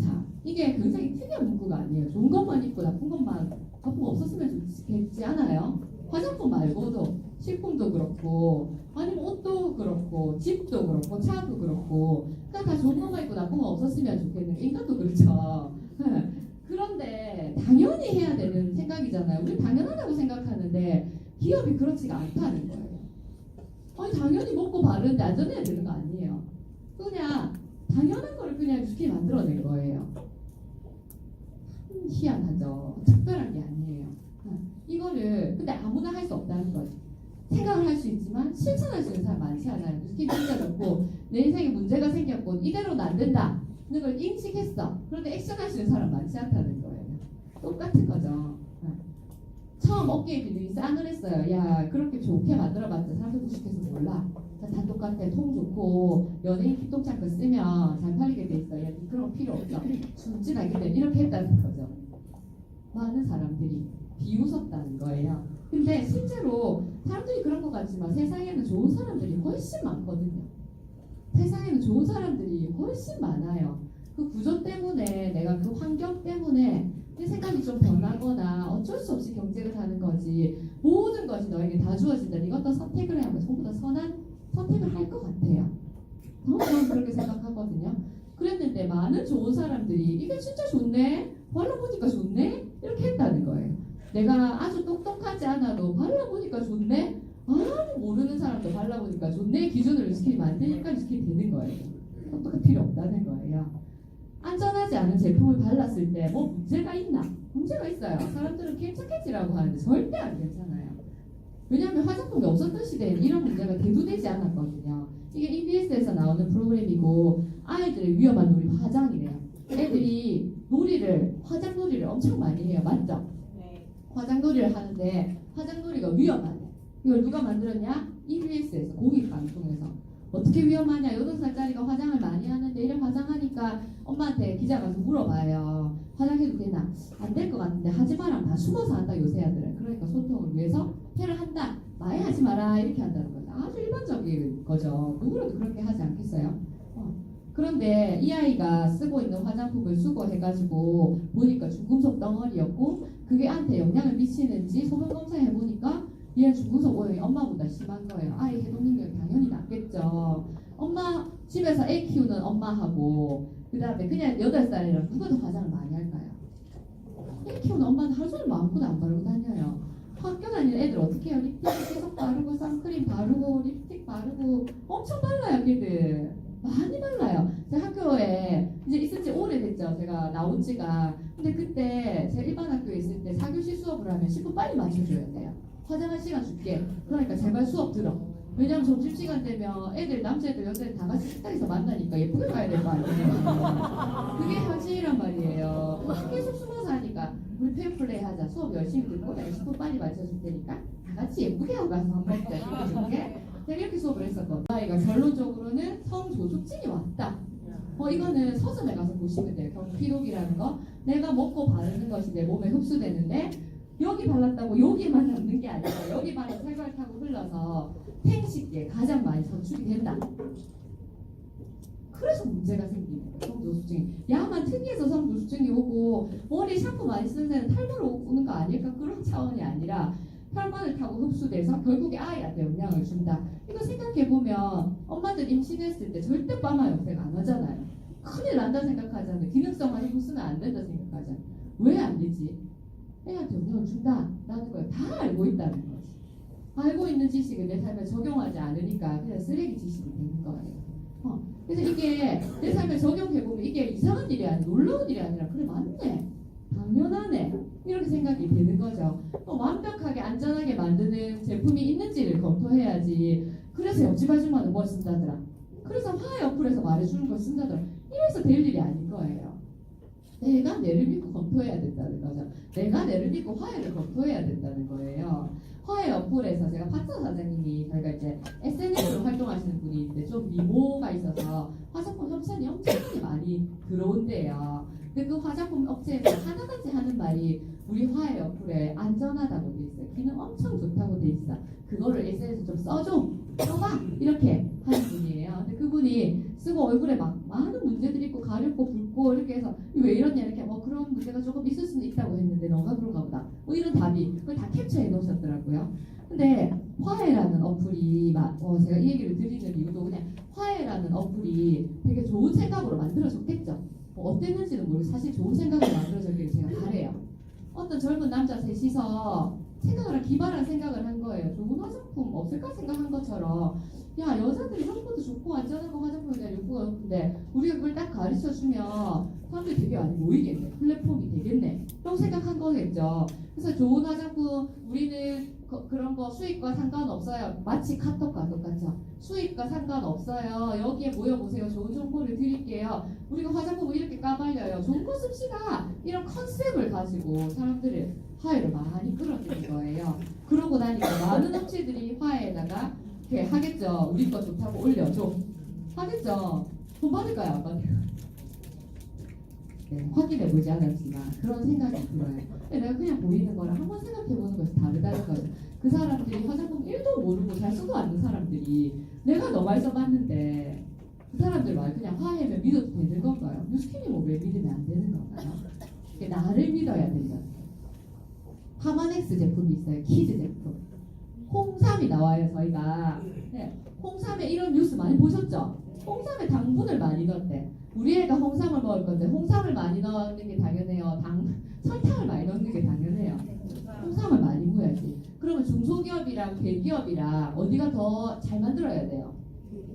자, 이게 굉장히 특이한 문구가 아니에요. 좋은 것만 있고 나쁜 것만 없었으면 좋겠지 않아요? 화장품 말고도 식품도 그렇고 아니면 옷도 그렇고 집도 그렇고 차도 그렇고 그러니까 다 좋은 것만 있고 나쁜 거 없었으면 좋겠는 인간도 그렇죠. 그런데 당연히 해야 되는 생각이잖아요. 우리 당연하다고 생각하는데 기업이 그렇지가 않다는 거예요. 아니 당연히 먹고 바르는데 안전해야 되는 거 아니에요. 그냥 당연한 거를 그냥 쉽게 만들어낸 거예요. 희한하죠. 특별한 게 아니에요. 이거를 근데 아무나 할 수 없다는 거죠. 생각을 할 수 있지만 실천할 수 있는 사람 많지 않아요. 스킨 진짜 좋고 내 인생에 문제가 생겼고 이대로는 안 된다. 는 걸 인식했어. 그런데 액션할 수 있는 사람 많지 않다는 거예요. 똑같은 거죠. 처음 어깨에 비늘이 싸늘했어요. 야 그렇게 좋게 만들어봤자 사람들 무식해서 몰라. 다 똑같아. 통 좋고 연예인 피똥찬 거 쓰면 잘 팔리게 돼 있어. 야 그런 거 필요 없어. 순진하기 때문에 이렇게 했다는 거죠. 많은 사람들이 비웃었다는 거예요. 근데 실제로 사람들이 그런 것 같지만 세상에는 좋은 사람들이 훨씬 많거든요. 세상에는 좋은 사람들이 훨씬 많아요. 그 구조 때문에 내가 그 환경 때문에 내 생각이 좀 변하거나 어쩔 수 없이 경쟁을 하는 거지 모든 것이 너에게 다 주어진다. 네가 어떤 선택을 해야 하면 전부 다 선한 선택을 할 것 같아요. 저는 그렇게 생각하거든요. 그랬는데 많은 좋은 사람들이 이게 진짜 좋네? 발라보니까 좋네? 이렇게 했다는 거예요. 내가 아주 똑똑하지 않아도 발라보니까 좋네? 아무 모르는 사람도 발라보니까 좋네 기준으로 스킨이 만드니까 스킨이 되는 거예요. 똑똑할 필요 없다는 거예요. 안전하지 않은 제품을 발랐을 때 뭐 문제가 있나? 문제가 있어요. 사람들은 괜찮겠지라고 하는데 절대 안 괜찮아요. 왜냐하면 화장품이 없었던 시대에는 이런 문제가 대두되지 않았거든요. 이게 EBS에서 나오는 프로그램이고 아이들의 위험한 놀이 화장이래요. 애들이 화장놀이를 엄청 많이 해요. 맞죠? 네. 화장놀이를 하는데 화장놀이가 위험하대. 이걸 누가 만들었냐? EBS에서 공익방송에서. 어떻게 위험하냐? 8살짜리가 화장을 많이 하는데 이래 화장하니까 엄마한테 기자가 가서 물어봐요. 화장해도 되나? 안 될 것 같은데 하지 마라. 다 숨어서 한다 요새 애들은. 그러니까 소통을 위해서 해를 한다. 마에 하지 마라 이렇게 한다는 거죠. 아주 일반적인 거죠. 누구라도 그렇게 하지 않겠어요? 그런데 이 아이가 쓰고 있는 화장품을 수거해가지고 보니까 중금속 덩어리였고 그게 애한테 영향을 미치는지 소변 검사해보니까 얘 중금속 오염이 엄마보다 심한 거예요. 아이 해독 능력이 당연히 낮겠죠. 엄마 집에서 애 키우는 엄마하고 그 다음에 그냥 8살이랑 누가 더 화장을 많이 할까요? 애 키우는 엄마는 하루 종일 마음껏 안 바르고 다녀요. 학교 다니는 애들 어떻게 해요? 립스틱 계속 바르고 선크림 바르고 립스틱 바르고 엄청 발라요 걔들. 많이 발라요. 제 학교에 이제 있은 지 오래됐죠. 제가 나온 지가. 근데 그때 제가 일반 학교에 있을 때 4교시 수업을 하면 10분 빨리 맞춰줘야 돼요. 화장할 시간 줄게. 그러니까 제발 수업 들어. 왜냐면 점심시간 되면 애들, 남자애들, 여자애들 다 같이 식당에서 만나니까 예쁘게 가야 될 거 아니에요. 그게 현실이란 말이에요. 계속 숨어서 하니까 우리 페어플레이 하자. 수업 열심히 듣고 내가 10분 빨리 맞춰줄 테니까 다 같이 예쁘게 하고 가서 밥 먹자. 이렇게 좋게. 제가 이렇게 수업을 했었거든요. 아이가 결론적으로는 성조숙증이 왔다. 이거는 서점에 가서 보시면 돼요. 경피독이라는 거. 내가 먹고 바르는 것이 내 몸에 흡수되는데 여기 발랐다고 여기만 남는 게 아니라 여기 바로 살살 타고 흘러서 생식기에 가장 많이 전출이 된다. 그래서 문제가 생기는 거예요. 성조숙증이. 야만 특이해서 성조숙증이 오고 머리 샴푸 많이 쓰는 데는 탈모를 오는 거 아닐까? 그런 차원이 아니라 혈관을 타고 흡수돼서 결국에 아이한테 영향을 준다. 이거 생각해보면 엄마들 임신했을 때 절대 빠마 염색 안 하잖아요. 큰일 난다 생각하잖아요. 기능성만 힘 쓰면 안 된다 생각하잖아요. 왜 안 되지? 애한테 영향을 준다라는 걸 다 알고 있다는 거지. 알고 있는 지식을 내 삶에 적용하지 않으니까 그냥 쓰레기 지식이 되는 거예요. 그래서 이게 내 삶에 적용해보면 이게 이상한 일이 아니라 놀라운 일이 아니라 그래 맞네. 당연하네. 이렇게 생각이 되는 거죠. 완벽하게 안전하게 만드는 제품이 있는지를 검토해야지. 그래서 옆집 아줌마는 뭘 쓴다더라. 그래서 화해 어플에서 말해주는 걸 쓴다더라. 이래서 될 일이 아닌 거예요. 내가 내를 믿고 검토해야 된다는 거죠. 내가 내를 믿고 화해를 검토해야 된다는 거예요. 화해 어플에서 제가 파트너 사장님이 저희가 이제 SNS로 활동하시는 분이 있는데 좀 미모가 있어서 화장품 협찬이 엄청 많이 들어온대요. 근데 그 화장품 업체에서 하나같이 하는 말이 우리 화해 어플에 안전하다고 돼 있어요. 기능 엄청 좋다고 돼 있어. 그거를 SNS 좀 써줘. 써봐. 이렇게 하는 분이에요. 근데 그분이 쓰고 얼굴에 막 많은 문제들이 있고 가렵고 붉고 이렇게 해서 왜 이러냐 이렇게 그런 문제가 조금 있을 수는 있다고 했는데 너가 그런가 보다. 이런 답이 그걸 다 캡처해 놓으셨더라고요. 근데 화해라는 어플이 제가 이 얘기를 드리는 이유도 그냥 화해라는 어플이 되게 좋은 생각으로 만들어졌겠죠. 어땠는지는 모르고 사실 좋은 생각으로 만들어졌길 제가 바래요. 어떤 젊은 남자 셋이서 생각을 기발한 생각을 한 거예요. 좋은 화장품 없을까 생각한 것처럼 야 여자들이 향수도 좋고 안전한 거 화장품에 대한 욕구가 높은데 우리가 그걸 딱 가르쳐주면 사람들이 되게 많이 모이겠네. 플랫폼이 되겠네. 라고 생각한 거겠죠. 그래서 좋은 화장품 우리는 그런 거 수익과 상관없어요. 마치 카톡과 똑같죠. 수익과 상관없어요. 여기에 모여보세요. 좋은 정보를 드릴게요. 우리가 화장품을 이렇게 까발려요. 좋은 거 씁시다. 이런 컨셉을 가지고 사람들을 화해를 많이 끌어들인 거예요. 그러고 나니까 많은 업체들이 화해에다가 이렇게 하겠죠. 우리 거 좋다고 올려줘. 하겠죠. 돈 받을까요? 안 받을까요? 네, 확인해보지 않았지만 그런 생각이 들어요. 내가 그냥 보이는 거랑 한번 생각해보는 것이 다르다는 거죠. 그 사람들이 화장품 1도 모르고 잘 쓰고 않는 사람들이 내가 너 말 써봤는데 그 사람들 말 그냥 화해면 믿어도 되는 건가요? 뉴스킨이 왜 믿으면 안 되는 건가요? 나를 믿어야 된다. 파마넥스 제품이 있어요. 키즈 제품. 홍삼이 나와요. 저희가 홍삼에 이런 뉴스 많이 보셨죠? 홍삼에 당분을 많이 넣었대. 우리 애가 홍삼을 먹을 건데 홍삼을 많이 넣는 게 당연해요. 설탕을 많이 넣는 게 당연해요. 홍삼을 많이 부어야지. 그러면 중소기업이랑 대기업이랑 어디가 더 잘 만들어야 돼요?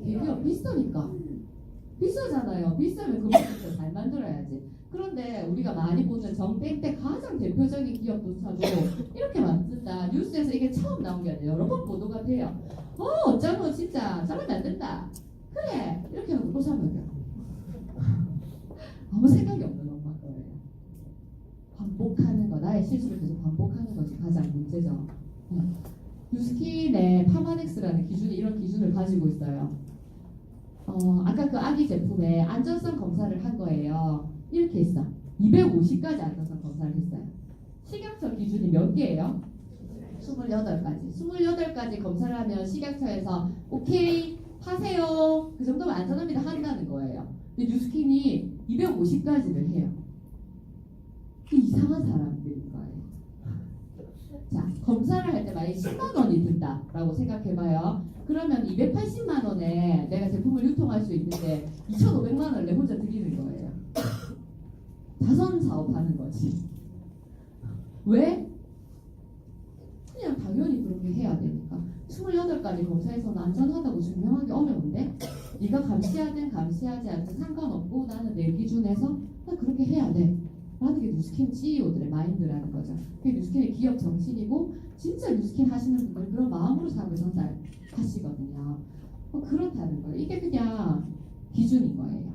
대기업 비싸니까. 비싸잖아요. 비싸면 그만큼 잘 만들어야지. 그런데 우리가 많이 보는 정땡땡 가장 대표적인 기업조차도 이렇게 만든다. 뉴스에서 이게 처음 나온 게 아니라 여러 번 보도가 돼요. 어쩌면 진짜 저러면 안 된다. 그래 이렇게 하고 또 사면 돼요. 아무 생각이 없는 엄마 거예요. 반복하는 거, 나의 실수를 계속 반복하는 것이 가장 문제죠. 뉴스킨의 파마넥스라는 기준이 이런 기준을 가지고 있어요. 아까 그 아기 제품에 안전성 검사를 한 거예요. 이렇게 있어. 250가지 안전성 검사를 했어요. 식약처 기준이 몇 개예요? 28가지. 28가지 검사를 하면 식약처에서 오케이 하세요. 그 정도면 안전합니다 한다는 거예요. 근데 뉴스킨이 250가지를 해요. 그 이상한 사람들인 거예요. 자, 검사를 할 때 만약에 10만 원이 든다라고 생각해봐요. 그러면 280만 원에 내가 제품을 유통할 수 있는데 2,500만 원을 내 혼자 드리는 거예요. 자선 사업하는 거지. 왜? 그냥 당연히 그렇게 해야 되니까. 28가지 검사에서는 안전하다고 증명하기 어려운데 네가 감시하든 감시하지 않든 상관없고 나는 내 기준에서 나 그렇게 해야 돼 라는 게 뉴스킨 CEO들의 마인드라는 거죠. 그게 뉴스킨의 기업 정신이고 진짜 뉴스킨 하시는 분들은 그런 마음으로 사업을 전달하시거든요. 그렇다는 거예요. 이게 그냥 기준인 거예요.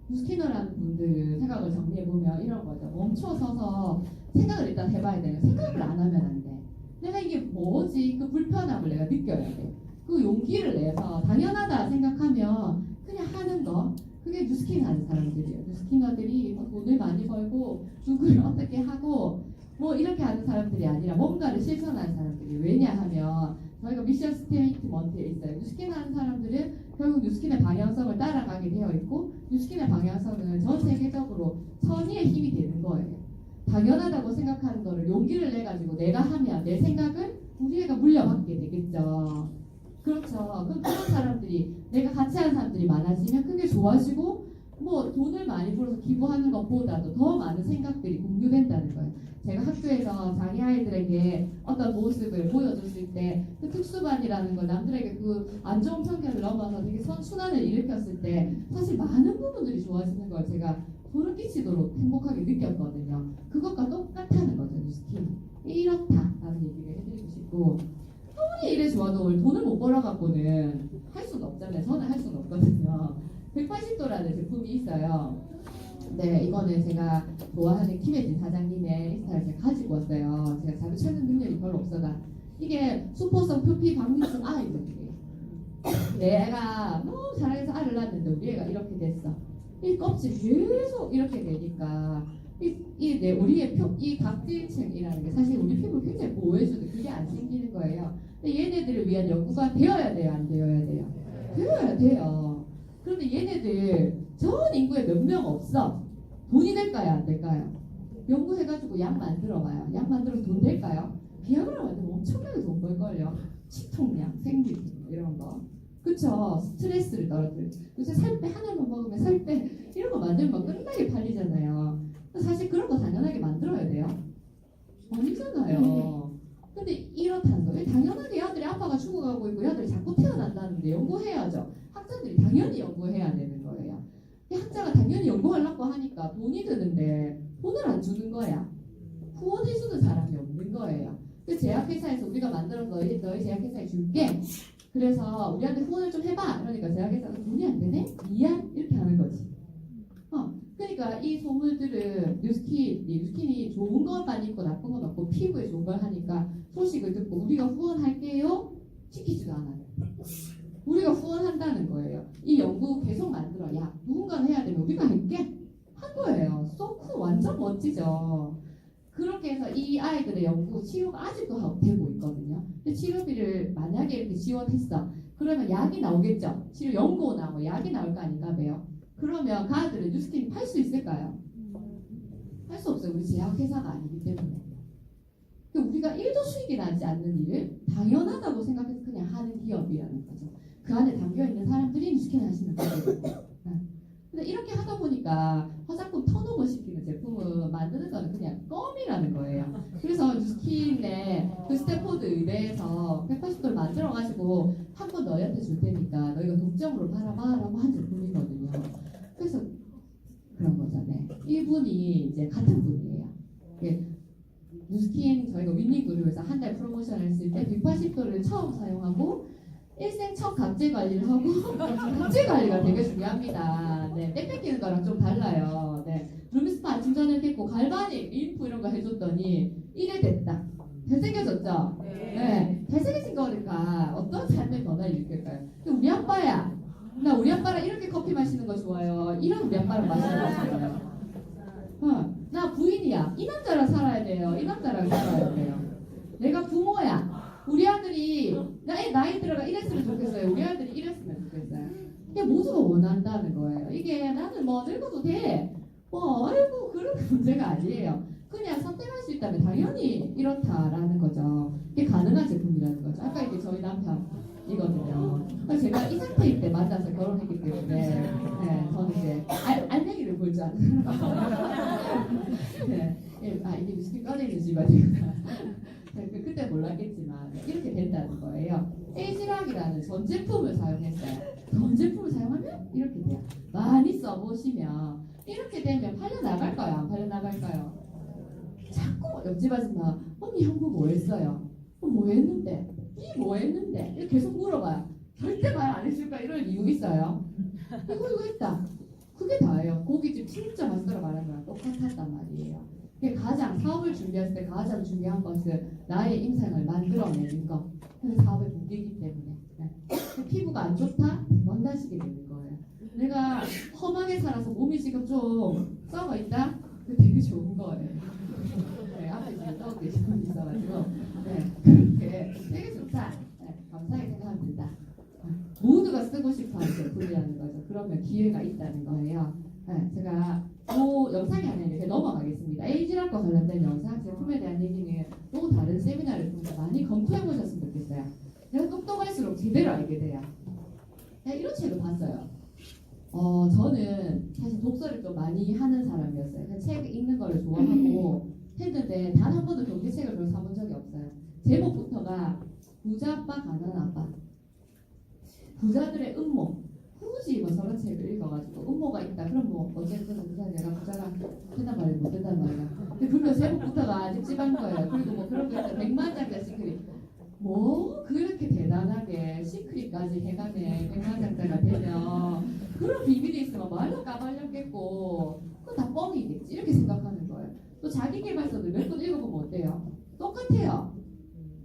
뉴스키너라는 분들 생각을 정리해보면 이런 거죠. 멈춰서서 생각을 일단 해봐야 돼요. 생각을 안 하면 안 돼. 내가 이게 뭐지? 그 불편함을 내가 느껴야 돼. 그 용기를 내서 당연하다 생각하면 그냥 하는 거. 그게 뉴스킨 하는 사람들이에요. 뉴스키너들이 뭐 돈을 많이 벌고 누구를 어떻게 하고 뭐 이렇게 하는 사람들이 아니라 뭔가를 실천하는 사람들이. 왜냐하면 저희가 미션 스테이트먼트에 있어요. 뉴스킨 하는 사람들은 결국 뉴스킨의 방향성을 따라가게 되어 있고 뉴스킨의 방향성은 전 세계적으로 선의의 힘이 되는 거예요. 당연하다고 생각하는 거를 용기를 내가지고 내가 하면 내 생각을 우리가 물려받게 되겠죠. 그렇죠. 그럼 그런 사람들이 내가 같이 하는 사람들이 많아지면 그게 좋아지고 뭐 돈을 많이 벌어서 기부하는 것보다도 더 많은 생각들이 공유된다는 거예요. 제가 학교에서 장애 아이들에게 어떤 모습을 보여줬을 때 그 특수반이라는 걸 남들에게 그 안 좋은 편견을 넘어서 되게 선순환을 일으켰을 때 사실 많은 부분들이 좋아지는 걸 제가 소름 끼치도록 행복하게 느꼈거든요. 그것과 똑같다는 거죠. 뉴스킨 이렇다라는 얘기를 해드리고 싶고 아무리 일에 좋아도 돈을 못 벌어갖고는 할 수는 없잖아요. 저는 할 수는 없거든요. 180도라는 제품이 있어요. 네, 이거는 제가 좋아하는 김혜진 사장님의 인스타를 제가 가지고 왔어요. 제가 자료 찾는 능력이 별로 없어가. 이게 수포성, 표피, 박민성 아이들이에요. 내가 너무 잘해서 알을 낳았는데 우리 애가 이렇게 됐어. 이 껍질 계속 이렇게 되니까 우리의 이 각질층이라는 게 사실 우리 피부를 굉장히 보호해주는데 그게 안 생기는 거예요. 근데 얘네들을 위한 연구가 되어야 돼요, 안 되어야 돼요? 되어야 돼요. 그런데 얘네들 전 인구에 몇 명 없어. 돈이 될까요, 안 될까요? 연구해가지고 약 만들어봐요. 약 만들어서 돈 될까요? 비약을 만들면 엄청나게 돈 벌걸요. 치통약, 생리품 이런 거. 그쵸? 스트레스를 떨어뜨려. 요새 살 빼 하나만 먹으면 살 빼 이런 거 만들면 끝나게 팔리잖아요. 사실 그런 거 당연하게 만들어야 돼요. 아니잖아요. 근데 이렇다는 거예요. 당연하게 아들이 아빠가 죽어가고 있고 아들이 자꾸 태어난다는데 연구해야죠. 학자들이 당연히 연구해야 되는 거예요. 학자가 당연히 연구하려고 하니까 돈이 드는데 돈을 안 주는 거야. 후원해주는 사람이 없는 거예요. 그 제약회사에서 우리가 만들어서 너희 제약회사에 줄게. 그래서 우리한테 후원을 좀 해봐. 그러니까 제약회사가 돈이 안 되네? 미안? 이렇게 하는 거지. 그러니까 이 소물들은 뉴스킨이 좋은 것만 있고 나쁜 건 없고 피부에 좋은 걸 하니까 소식을 듣고 우리가 후원할게요? 시키지도 않아요. 우리가 후원한다는 거예요. 이 연구 계속 만들어. 야, 누군가는 해야 되면 우리가 할게? 한 거예요. 소쿠 완전 멋지죠. 그렇게 해서 이 아이들의 연구, 치료가 아직도 되고 있거든요. 근데 치료비를 만약에 이렇게 지원했어. 그러면 약이 나오겠죠. 치료 연고 나오고 약이 나올 거 아닌가 봐요. 그러면 그 아이들은 뉴스킨 팔 수 있을까요? 할 수 없어요. 우리 제약회사가 아니기 때문에. 우리가 1도 수익이 나지 않는 일을 당연하다고 생각해서 그냥 하는 기업이라는 거죠. 그 안에 담겨있는 사람들이 뉴스킨 하시는 거예요. 근데 이렇게 하다 보니까 화장품 턴오버 시키는 제품을 만드는 거는 그냥 껌이라는 거예요. 그래서 뉴스킨의 그 스탠포드 의대에서 180도를 만들어가지고 한 번 너희한테 줄 테니까 너희가 독점으로 팔아봐 라고 한 제품이거든요. 그래서 그런 거잖아요. 이분이 이제 같은 분이에요. 뉴스킨 저희가 윈닝그룹에서 한 달 프로모션을 했을 때 180도를 처음 사용하고 일생 첫 각질 관리를 하고 각질 관리가 되게 중요합니다. 네, 때 뺏기는 거랑 좀 달라요. 네, 루미스파 아침 저녁 했고 갈바닉, 인프 이런 거 해줬더니 이래 됐다. 잘생겨졌죠? 네, 잘생겨진 거니까 어떤 삶의 변화를 일으킬까요? 우리 아빠야. 나 우리 아빠랑 이렇게 커피 마시는 거 좋아요. 이런 우리 아빠랑 마시는 거 좋아요. 나 부인이야. 이 남자랑 살아야 돼요. 이 남자랑 살아야 돼요. 내가 부모야. 우리 아들이 나이 들어가 이랬으면 좋겠어요. 우리 아들이 이랬으면 좋겠어요. 이게 모두가 원한다는 거예요. 이게 나는 뭐 늙어도 돼. 뭐 아이고 그런 문제가 아니에요. 그냥 선택할 수 있다면 당연히 이렇다라는 거죠. 이게 가능한 제품이라는 거죠. 아까 이게 저희 남편이거든요. 제가 이 상태일 때 만나서 결혼했기 때문에 네, 저는 이제 알맹이를 볼 줄 아는 네, 이게 무슨 꺼내는 집안이구나. 그때 몰랐겠지만 이렇게 된다는 거예요. 에이지락이라는 전 제품을 사용했어요. 전 제품을 사용하면 이렇게 돼요. 많이 써보시면 이렇게 되면 팔려 나갈까요? 안 팔려 나갈까요? 자꾸 옆집 아줌마 언니 형부 뭐 했어요? 뭐 했는데? 이 뭐 했는데? 이렇게 계속 물어봐요. 절대 말 안 해줄까 이럴 이유 있어요? 이거 했다. 그게 다예요. 고깃집 진짜 맛있더라 말하는 거랑 똑같았단 말이에요. 가장 사업을 준비했을 때 가장 중요한 것은 나의 인생을 만들어내는 거. 그 사업의 목적이기 때문에. 네. 피부가 안 좋다? 원하시게 되는 거예요. 내가 험하게 살아서 몸이 지금 좀 썩어 있다? 그게 되게 좋은 거예요. 네, 앞에 지금 썩어 계신 분이 있어가지고 네, 그렇게 되게 좋다. 네, 감사하게 생각하면 된다. 모두가 쓰고 싶어하는 제품이라는 거죠. 그러면 기회가 있다는 거예요. 네, 제가 영상이 아니라 이렇게 넘어가겠습니다. 에이즈락과 관련된 영상, 제품에 대한 얘기는 또 다른 세미나를 통해서 많이 검토해 보셨으면 좋겠어요. 내가 똑똑할수록 제대로 알게 돼요. 내가 이런 책을 봤어요. 저는 사실 독서를 좀 많이 하는 사람이었어요. 책 읽는 거를 좋아하고 했는데 단 한 번도 경제책을 별로 사본 적이 없어요. 제목부터가 부자 아빠, 가난한 아빠. 부자들의 음모. 굳이 뭐 저런 책을 읽어가지고 음모가 있다. 그럼 뭐 어쨌든 내가 부자가 된단 말이야 못 된단 말이야. 근데 분명 제목부터가 찝찝한 거예요. 그리고 뭐 그런 거 있다. 100만장자 시크릿. 뭐 그렇게 대단하게 시크릿까지 해가네 100만장자가 되면 그런 비밀이 있으면 말로 까발렸겠고 그건 다 뻥이겠지 이렇게 생각하는 거예요. 또 자기계발서를 몇 권 읽어보면 어때요? 똑같아요.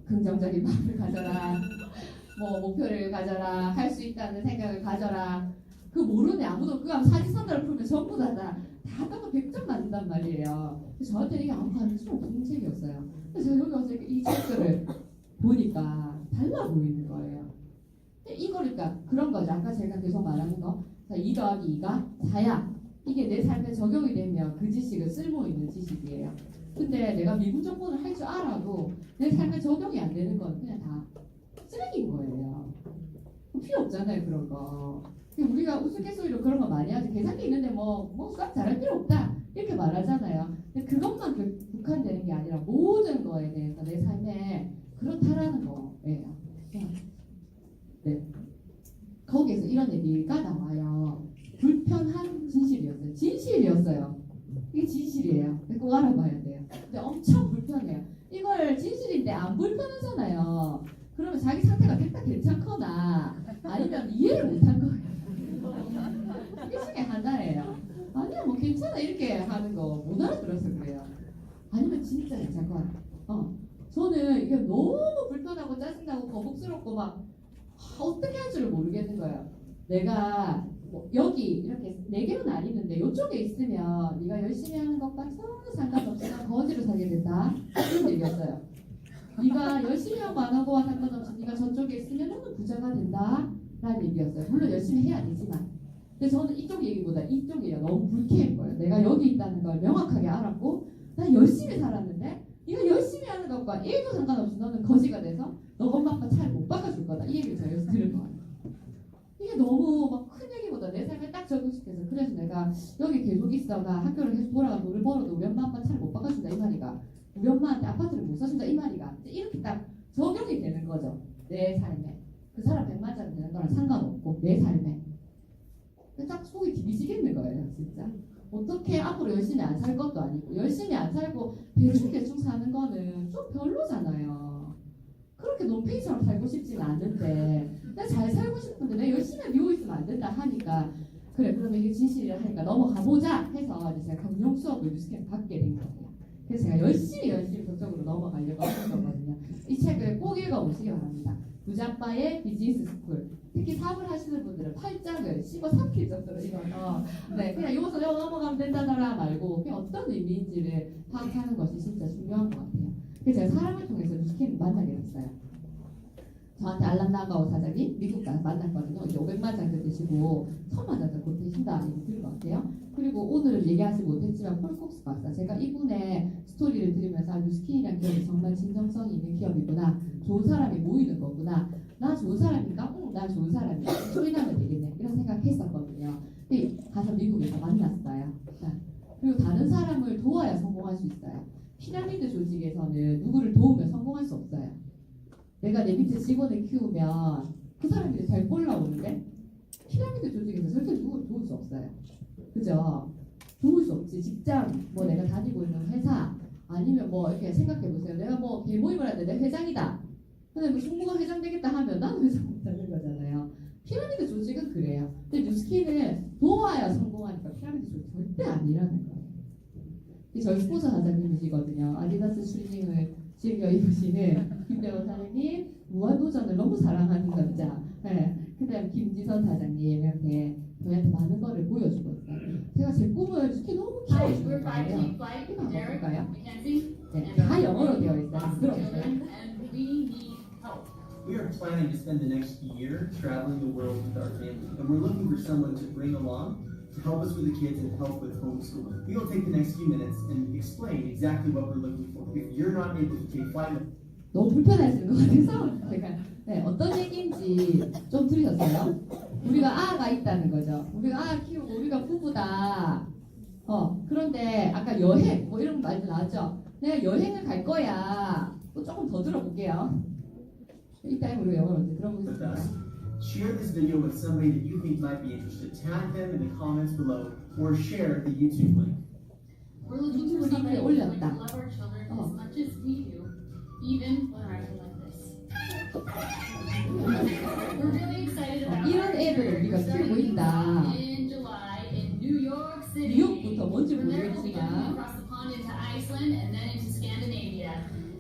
긍정적인 마음을 가져라. 뭐 목표를 가져라, 할 수 있다는 생각을 가져라. 그 모르네 아무도 그거 사지선다를 풀면 전부 다 따고 100점 맞는단 말이에요. 저한테는 이게 아무 관심 없는 책이었어요. 그래서 제가 여기 와서 이 책들을 보니까 달라 보이는 거예요. 이거니까 그런 거죠. 아까 제가 계속 말하는 거. 2 더하기 2가 4야. 이게 내 삶에 적용이 되면 그 지식은 쓸모 있는 지식이에요. 근데 내가 미분 정보를 할 줄 알아도 내 삶에 적용이 안 되는 건 그냥 다 쓰레기인 거예요. 필요 없잖아요 그런 거. 우리가 우스갯소리로 그런 거 많이 하죠. 계산기 있는데 뭐 수학 잘할 필요 없다 이렇게 말하잖아요. 근데 그것만 국한되는 게 아니라 모든 거에 대해서 내 삶에 그렇다라는 거예요. 네. 거기에서 이런 얘기가 나와요. 불편한 진실이었어요. 진실이었어요. 이게 진실이에요. 꼭 알아봐야 돼요. 근데 엄청 불편해요. 이걸 진실인데 안 불편하잖아요. 그러면 자기 상태가 됐다 괜찮거나 아니면 이해를 못한 거예요. 이게 중에 하나예요. 아니야 뭐 괜찮아 이렇게 하는 거 못 알아들어서 그래요. 아니면 진짜 괜찮거나. 저는 이게 너무 불편하고 짜증나고 거북스럽고 막 어떻게 할 줄을 모르겠는 거예요. 내가 뭐 여기 이렇게 4개로 나뉘는데 이쪽에 있으면 네가 열심히 하는 것과 전혀 상관없이 거지로 살게 된다. 이런 얘기였어요. 네가 열심히 하고 안 하고와 상관없이 네가 저쪽에 있으면 너는 부자가 된다 라는 얘기였어요. 물론 열심히 해야 되지만 근데 저는 이쪽 얘기보다 이쪽이에요. 너무 불쾌한 거예요. 내가 여기 있다는 걸 명확하게 알았고 난 열심히 살았는데 네가 열심히 하는 것과 1도 상관없이 너는 거지가 돼서 너 엄마 아빠 차를 못 바꿔줄 거다. 이 얘기를 제가 여기서 들은 거예요. 이게 너무 막 큰 얘기보다 내 삶에 딱 적용시켜서 그래서 내가 여기 계속 있어가 학교를 계속 돌아가 돈을 벌어도 우리 엄마 아빠 차를 못 바꿔준다 이 말이가 우리 엄마한테 아파트를 못 사준다 이 말이가 이렇게 딱 적용이 되는 거죠. 내 삶에 그 사람 100만짜리 되는 거랑 상관없고 내 삶에 딱 속이 디비지겠는 거예요 진짜. 어떻게 앞으로 열심히 안 살 것도 아니고 열심히 안 살고 대충 사는 거는 좀 별로잖아요. 그렇게 논팽이처럼 살고 싶지는 않은데 내가 잘 살고 싶은데 내가 열심히 미우고 있으면 안 된다 하니까 그래 그러면 이게 진실이라 하니까 넘어가 보자 해서 이제 제가 경영 수업을 뉴스캠 받게 된 거예요. 그래서 제가 열심히 그쪽으로 넘어가려고 하는 거거든요. 이 책을 꼭 읽어보시기 바랍니다. 부자빠의 비즈니스 스쿨. 특히 사업을 하시는 분들은 8장을 씹어 삼킬 정도로 읽어서 그냥 요것을 넘어가면 된다더라 말고 그냥 어떤 의미인지를 파악하는 것이 진짜 중요한 것 같아요. 그래서 제가 사람을 통해서 뉴스캠 만나게 됐어요. 저한테 알란 나가오 사장님 미국 가서 만났거든요. 이제 500만 장도 되시고 1000만 장도 곧 되신다 얘기 들은 것 같아요. 그리고 오늘은 얘기하지 못했지만 폴콕스 박사 제가 이분의 스토리를 들으면서 뉴스킨이라는 기업이 정말 진정성이 있는 기업이구나. 좋은 사람이 모이는 거구나. 나 좋은 사람인가? 나 좋은 사람이야. 소리나면 되겠네. 이런 생각했었거든요. 근데 가서 미국에서 만났어요. 그리고 다른 사람을 도와야 성공할 수 있어요. 피라미드 조직에서는 누구를 도우면 성공할 수 없어요. 내가 내 밑에 직원을 키우면 그 사람들이 잘 올라오는데 피라미드 조직에서 절대 도울 수 없어요. 그죠? 도울 수 없지. 직장, 뭐 내가 다니고 있는 회사, 아니면 뭐 이렇게 생각해 보세요. 내가 뭐 개모임을 하는데 내 회장이다. 근데 뭐 총무가 회장 되겠다 하면 나는 회장 못하는 거잖아요. 피라미드 조직은 그래요. 근데 뉴스킨을 도와야 성공하니까 피라미드 조직 절대 아니라는 거예요. 저희 스포츠 사장님이시거든요. 아디다스 추리닝을 즐겨 입으시는 김대원 사장님, 무한도전을 너무 사랑하는 남자. 네. 그다음 김지선 사장님 이렇게 저희한테 많은 거를 보여주거든요. 제가 제 꿈을 이렇게 너무 키워주는 거예요. 이거 한번 볼까요? 네, 다 영어로 되어 있어요. 들어보세요. We are planning to spend the next year traveling the world with our family, and we're looking for someone to bring along to help us with the kids and help with homeschooling. We'll take the next few minutes and explain exactly what we're looking for. If you're not able to take flight, 너무 불편하시는 것 같아서 제가 네, 어떤 얘기인지 좀 들으셨어요? 우리가 아가 있다는 거죠. 우리가 아 키우고 우리가 부부다. 그런데 아까 여행 뭐 이런 말도 나왔죠. 내가 여행을 갈 거야. 또 조금 더 들어볼게요. 이따 우리 영어로 이제 with 들어보겠습니다. us. Share this video with somebody that you think might be interested. Tag them in the comments below or share the YouTube link. We're looking for 유튜브 somebody 링크에 who would 올렸다. love our children as much as we do, even when ours are like this. We're really excited about 이런 our 애들을 trip. 우리가 We're 키우고 starting 있다. in July in New York City. 뉴욕부터 뭔지 From there, we'll be going 모르겠지만 across the pond into Iceland and then into Scandinavia.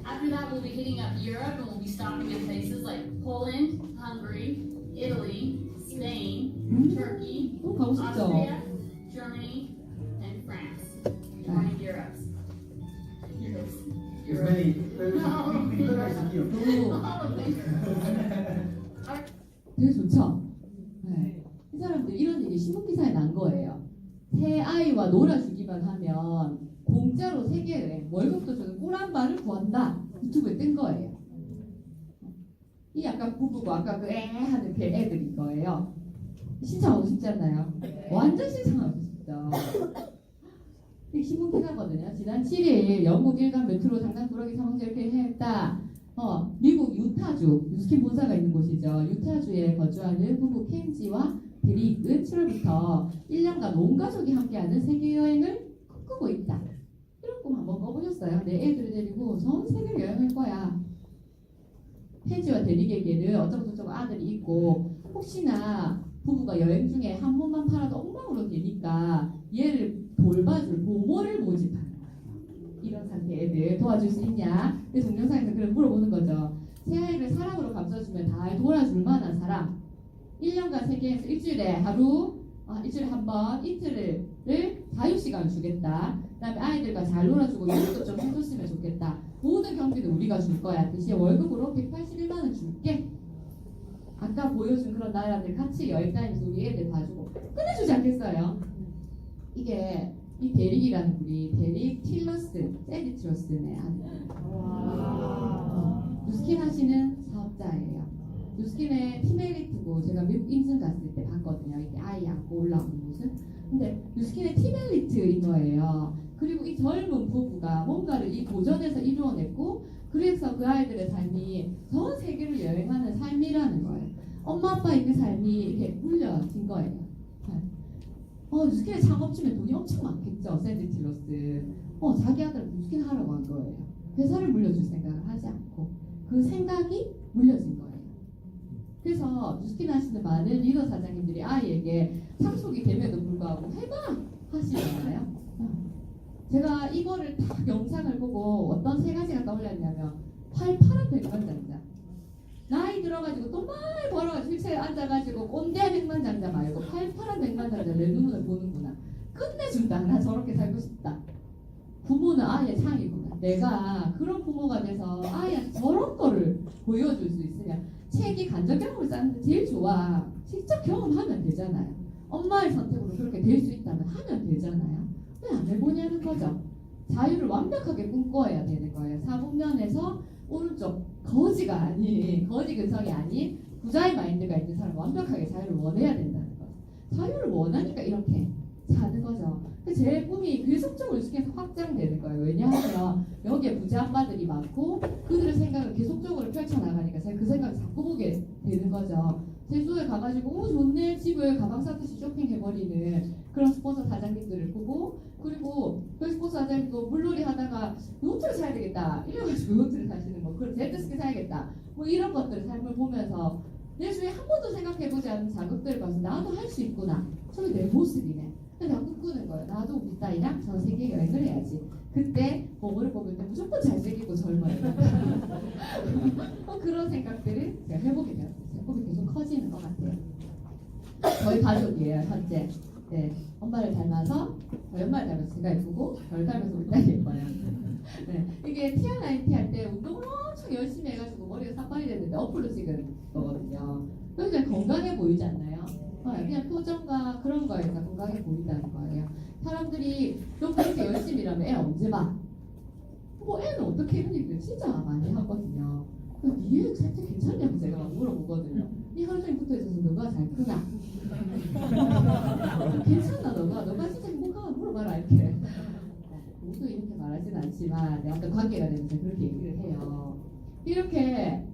After that, we'll be hitting up Europe and we'll be stopping in places like Poland, Hungary, Italy, Spain, Turkey, 또 가고 싶죠? Austria, Germany, and France. Joining Europe. There's many. We put out a few. 되게 좋죠? 네. 이 사람들 이런 얘기 신문 기사에 난 거예요. 새 아이와 놀아주기만 하면 공짜로 세계여행 월급도 주는 꿀 한 발을 구한다. 유튜브에 뜬 거예요. 이 아까 부부고 아까 그 애 하는 그 애들인 거예요. 신청하고 싶지 않나요? 완전 신청하고 싶죠. 이 신문 기사거든요. 지난 7일 영국 일간 메트로 장난 꾸러기 사망자 이렇게 했다. 미국 유타주 뉴스킨 본사가 있는 곳이죠. 유타주에 거주하는 부부 켄지와 드릭은 7월부터 1년간 온 가족이 함께하는 세계 여행을 꿈꾸고 있다. 이런 꿈 한번 꿔보셨어요? 내 애들을 데리고 전 세계를 여행할 거야. 켄지와 드릭에게는 어쩌고저쩌고 아들이 있고 혹시나 부부가 여행 중에 한 번만 팔아도 엉망으로 되니까 얘를 돌봐줄 보모를 모집하는 거예요. 이런 상태 애들 도와줄 수 있냐? 근데 동영상에서 그걸 물어보는 거죠. 새 아이를 사랑으로 감싸주면 다 도와줄 만한 사람. 1년간 세계에서 일주일에 한 번 이틀을 자유시간을 주겠다. 그 다음에 아이들과 잘 놀아주고 연락도 좀 해줬으면 좋겠다. 모든 경비는 우리가 줄 거야. 대신 월급으로 181만 원 줄게. 아까 보여준 그런 나라들 같이 여행 다니면서 우리 애들 봐주고 끝내주지 않겠어요? 이게 이 데릭이라는 분이 데릭 틸러스, 샌디 틸러스네 아들. 뉴스킨 하시는 사업자예요. 뉴스킨의 팀엘리트고 제가 미국 인증 갔을 때 봤거든요. 이게 아이 안고 올라오는 모습. 근데 뉴스킨의 팀엘리트인 거예요. 그리고 이 젊은 부부가 뭔가를 이 고전에서 이루어냈고 그래서 그 아이들의 삶이 전 세계를 여행하는 삶이라는 거예요. 엄마 아빠의 그 삶이 이렇게 물려진 거예요. 뉴스킨에 창업주면 돈이 엄청 많겠죠. 샌디 틸러스. 자기 아들은 뉴스킨 하려고 한 거예요. 회사를 물려줄 생각을 하지 않고 그 생각이 물려진 거예요. 그래서 뉴스킨 하시는 많은 리더 사장님들이 아이에게 상속이 됨에도 불구하고 해봐 하시잖아요. 제가 이거를 딱 영상을 보고 어떤 세 가지가 떠올렸냐면 팔팔한 백만장자. 나이 들어가지고 돈 많이 벌어가지고 휠체어에 앉아가지고 꼰대 백만장자 말고 팔팔한 백만장자 내 눈을 보는구나. 끝내준다. 나 저렇게 살고 싶다. 부모는 아이의 창이구나. 내가 그런 부모가 돼서 아이한테 저런 거를 보여줄 수 있으면 책이 간접 경험을 쌓는데 제일 좋아. 직접 경험하면 되잖아요. 엄마의 선택으로 그렇게 될 수 있다면 하면 되잖아요. 왜 안 해보냐는 거죠. 자유를 완벽하게 꿈꿔야 되는 거예요. 사분면에서 오른쪽 거지 근성이 아닌 부자의 마인드가 있는 사람은 완벽하게 자유를 원해야 된다는 거예요. 자유를 원하니까 이렇게 자는 거죠. 제 꿈이 계속적으로 계속 확장되는 거예요. 왜냐하면 여기에 부자아빠들이 많고 그들의 생각을 계속적으로 펼쳐나가니까 제가 그 생각을 자꾸 보게 되는 거죠. 제주도에 가가지고 오 좋네 집을 가방 사듯이 쇼핑해버리는 그런 스폰서 사장님들을 보고 그리고 그 스폰서 사장님도 물놀이 하다가 요트를 사야 되겠다 이래가지고 요트를 사시는 거 그리고 제트스키 사야겠다 뭐 이런 것들 삶을 보면서 내 주위에 한 번도 생각해보지 않은 자극들을 봐서 나도 할 수 있구나 저게 내 모습이네 근데 내가 꿈꾸는 거예요 나도 우리 딸이랑 전 세계 여행을 해야지 그때 보고를 보는데 무조건 잘생기고 젊어요 그런 생각들을 제가 해보게 되었어요 제 꿈이 계속 커지는 것 같아요 저희 가족이에요 현재 네, 엄마를 닮아서 저희 엄마를 닮아서 제가 예쁘고 저를 닮아서 우리 딸이 예뻐요 네, 이게 TRIT 할 때 운동을 엄청 열심히 해가지고 머리가 삭발이 됐는데 어플로 찍은 거거든요 그래서 그냥 건강해 보이지 않나요? 그냥 표정과 그런 거에서 건강해 보인다는 거예요 사람들이 너 그렇게 열심히 일하면 애 언제 봐? 뭐 애는 어떻게 했는지 진짜 많이 하거든요 니애 살짝 괜찮냐고 제가 막 물어보거든요 니 하루 종일 붙어있어서 너가 잘 크나? 괜찮나 너가 진짜 행복하면 물어봐라 이렇게 모두 이렇게 말하진 않지만 어떤 관계가 되면서 그렇게 얘기를 해요 이렇게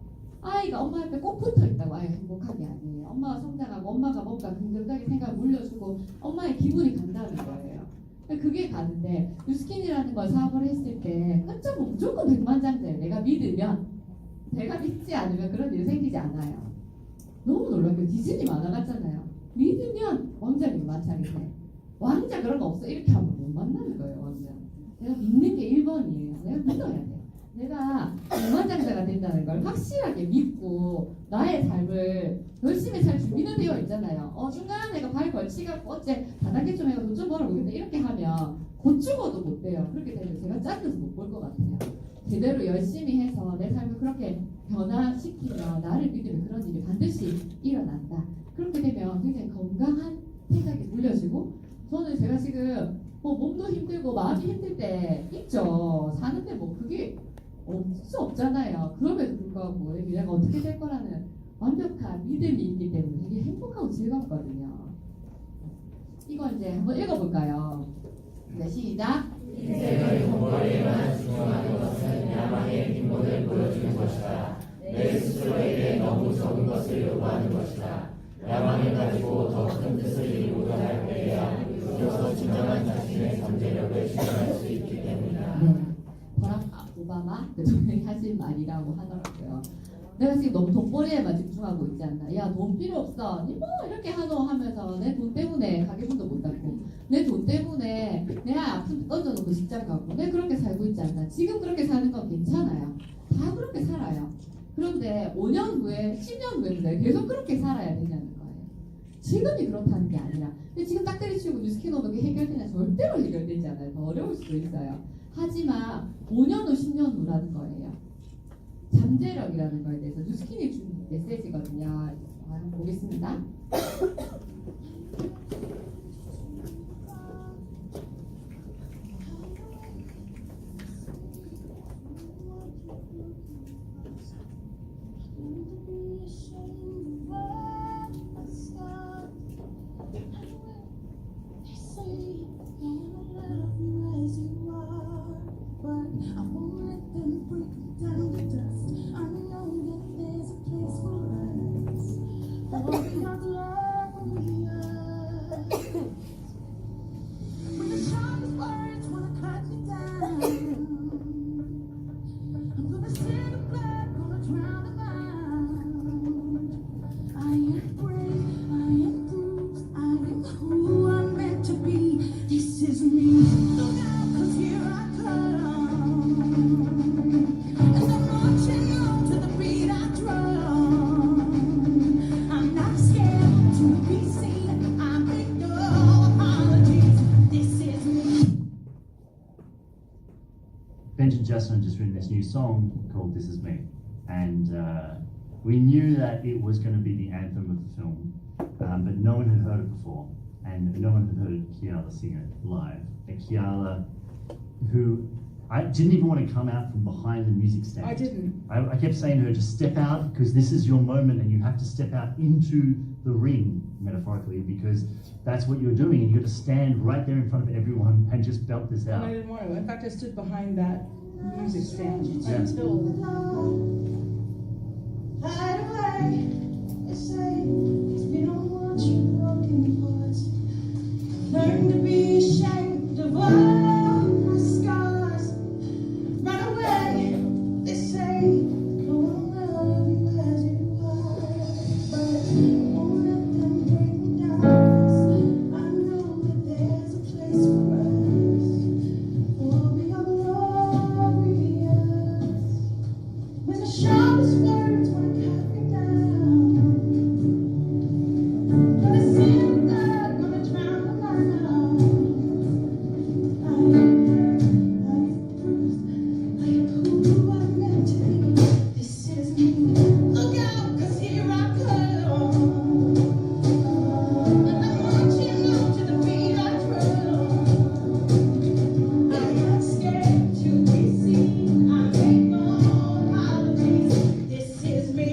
아이가 엄마 옆에 꼭 붙어있다고 아이가 행복한 게 아니에요 엄마가 성장하고 엄마가 뭔가 긍정적인 생각을 물려주고 엄마의 기분이 간다는 거예요 그게 가는데 뉴스킨이라는 걸 사업을 했을 때 끝점은 무조건 백만장자예요 내가 믿으면 내가 믿지 않으면 그런 일이 생기지 않아요 너무 놀란 게 디즈니 만화 같잖아요 믿으면 왕자님 마찬가지네 왕자 그런 거 없어 이렇게 하면 못 만나는 거예요 왕자 내가 믿는 게 1번이에요 내가 믿어야 돼 내가 백만장자가 된다는 걸 확실하게 믿고 나의 삶을 열심히 살 준비는 되어 있잖아요 중간에 내가 발 걸치갖고 어째 다단계 좀 해서 돈 좀 벌어보겠다 이렇게 하면 곧 죽어도 못 돼요 그렇게 되면 제가 잘려서 못 볼 것 같아요 제대로 열심히 해서 내 삶을 그렇게 변화시키며 나를 믿으면 그런 일이 반드시 일어난다 그렇게 되면 굉장히 건강한 생각이 물려지고 저는 제가 지금 뭐 몸도 힘들고 마음이 힘들 때 있죠 사는데 뭐 그게 없을 수 없잖아요 그럼에도 불구하고 내가 어떻게 될 거라는 완벽한 믿음이 있기 때문에 되게 행복하고 즐겁거든요 이거 이제 한번 읽어볼까요? 네 시작 인생의 돈벌이에만 집중하는 것은 야망의 빈곤을 보여주는 것이다. 내 스스로에게 너무 적은 것을 요구하는 것이다. 야망을 가지고 더 큰 뜻을 이루고자 할 때에야 비로소 진정한 자신의 잠재력을 실현할 수 있기 때문이다. 네, 버락 오바마 대통령이 하신 말이라고 하더라고요. 내가 지금 너무 돈벌이에만 집중하고 있지 않나. 야, 돈 필요 없어. 니 뭐 이렇게 하면서 내 돈 때문에 가게문도 못 닫고 내 돈 때문에 내 아픈 던져놓고 직장 가고 내 그렇게 살고 있지 않나. 지금 그렇게 사는 건 괜찮아요. 다 그렇게 살아요. 그런데 5년 후에 10년 후에 계속 그렇게 살아야 되냐는 거예요. 지금이 그렇다는 게 아니라 근데 지금 딱 때려치우고 뉴스킨 오는 게 해결되냐 절대로 해결되지 않아요. 더 어려울 수도 있어요. 하지만 5년 후 10년 후라는 거예요. 잠재력이라는 거에 대해서 뉴스킨이 준 메시지거든요. 한번 보겠습니다. Benjamin Justin just written this new song called This Is Me, and we knew that it was going to be the anthem of the film, but no one had heard it before, and no one had heard Kiala sing it live. And Kiala, who I didn't even want to come out from behind the music stand. I didn't. I kept saying to her, just step out, because this is your moment, and you have to step out into the ring metaphorically, because that's what you're doing, and you got to stand right there in front of everyone and just belt this And I out. didn't want to. In fact, I stood behind that music stand Yeah. until Hide away, they say, 'cause we don't want you broken parts. Learn to be ashamed of all my scars. Run away, they say, no one will love you as you are. But won't let them bring me down, 'cause I know that there's a place for us. We'll be glorious. When the sharpest words wanna cut me down, gonna sin God, gonna drown the line out. I am hurt, I am bruised, I am who I'm meant to be. This is me. Look out, 'cause here I come. And I'm marching on to the beat I drum. I'm not scared to be seen. I make no apologies. This is me.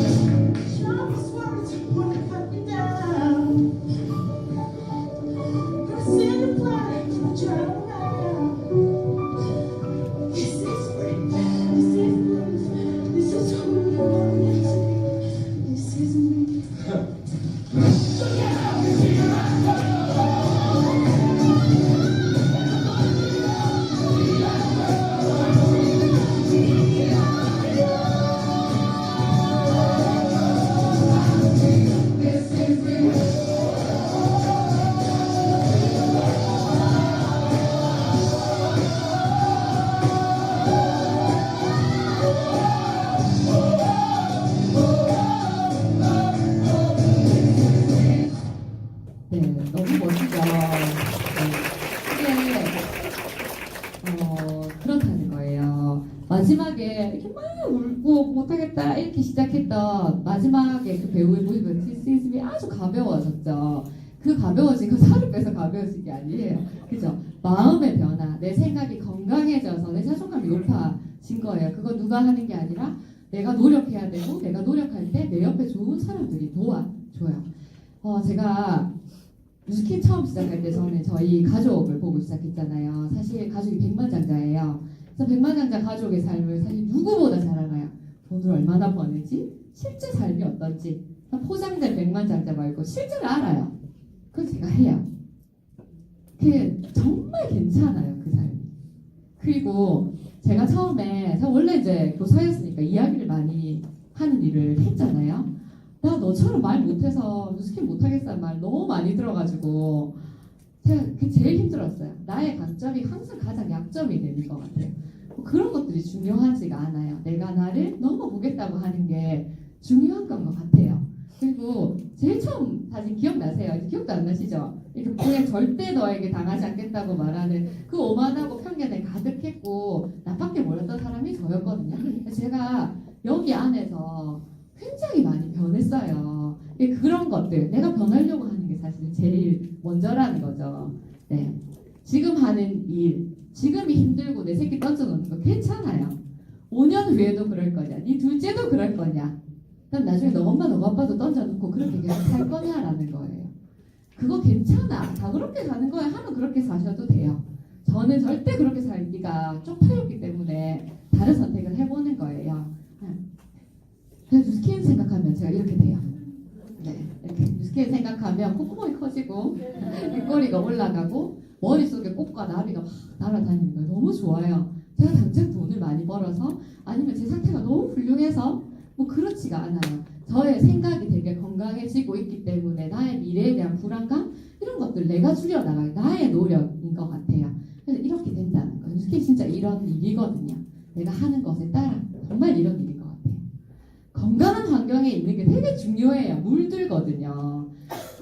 Sharpest words wanna cut me down. Gonna send the flag to the drown out. This is free. This is loose. This is who I'm meant to be. This is me. 네, 너무 멋지죠. 네. 이게 그렇다는 거예요. 마지막에 이렇게 막 울고 못하겠다 이렇게 시작했던 마지막에 그 배우의 모습은 디스이즘이 아주 가벼워졌죠. 그 가벼워진 건 살을 빼서 가벼워진 게 아니에요. 그죠? 마음의 변화, 내 생각이 건강해져서 내 자존감이 높아진 거예요. 그건 누가 하는 게 아니라 내가 노력해야 되고 내가 노력할 때 내 옆에 좋은 사람들이 도와줘요. 제가 뮤지컬 처음 시작할 때 저는 저희 가족을 보고 시작했잖아요. 사실 가족이 백만장자예요. 그래서 백만장자 가족의 삶을 사실 누구보다 잘 알아요. 돈을 얼마나 버는지, 실제 삶이 어떤지. 포장된 백만장자 말고 실제를 알아요. 그걸 제가 해요. 그게 정말 괜찮아요, 그 삶이. 그리고 제가 처음에, 제가 원래 이제 교사였으니까 이야기를 많이 하는 일을 했잖아요. 나 너처럼 말 못해서 뮤지컬 못하겠다는 말 너무 많이 들어가지고 제가 그게 제일 힘들었어요. 나의 강점이 항상 가장 약점이 되는 것 같아요. 뭐 그런 것들이 중요하지가 않아요. 내가 나를 넘어보겠다고 하는 게 중요한 건 것 같아요. 그리고 제일 처음 사진 기억나세요? 이제 기억도 안 나시죠? 이렇게 그냥 절대 너에게 당하지 않겠다고 말하는 그 오만하고 편견에 가득했고 나밖에 몰랐던 사람이 저였거든요. 제가 여기 안에서 굉장히 많이 변했어요. 그런 것들 내가 변하려고 하는 게 사실 제일 먼저라는 거죠. 네. 지금 하는 일, 지금이 힘들고 내 새끼 던져놓는 거 괜찮아요. 5년 후에도 그럴 거냐? 네 둘째도 그럴 거냐? 그럼 나중에 너 엄마, 너 아빠도 던져놓고 그렇게 계속 살 거냐라는 거예요. 그거 괜찮아. 다 그렇게 사는 거야. 하면 그렇게 사셔도 돼요. 저는 절대 그렇게 살기가 쪽팔렸기 때문에 다른 선택을 해보는 거예요. 그래서 뉴스킨 생각하면 제가 이렇게 돼요. 네, 이렇게 뉴스킨 생각하면 콧구멍이 커지고 귓꼬리가 올라가고 머릿속에 꽃과 나비가 막 날아다니는 거예요. 너무 좋아요. 제가 당장 돈을 많이 벌어서 아니면 제 상태가 너무 훌륭해서 뭐 그렇지가 않아요. 저의 생각이 되게 건강해지고 있기 때문에 나의 미래에 대한 불안감 이런 것들 내가 줄여나가는 나의 노력인 것 같아요. 그래서 이렇게 된다는 거예요. 뉴스킨 진짜 이런 일이거든요. 내가 하는 것에 따라 정말 이런 일인 것 같아요. 건강한 환경에 있는 게 되게 중요해요. 물들거든요.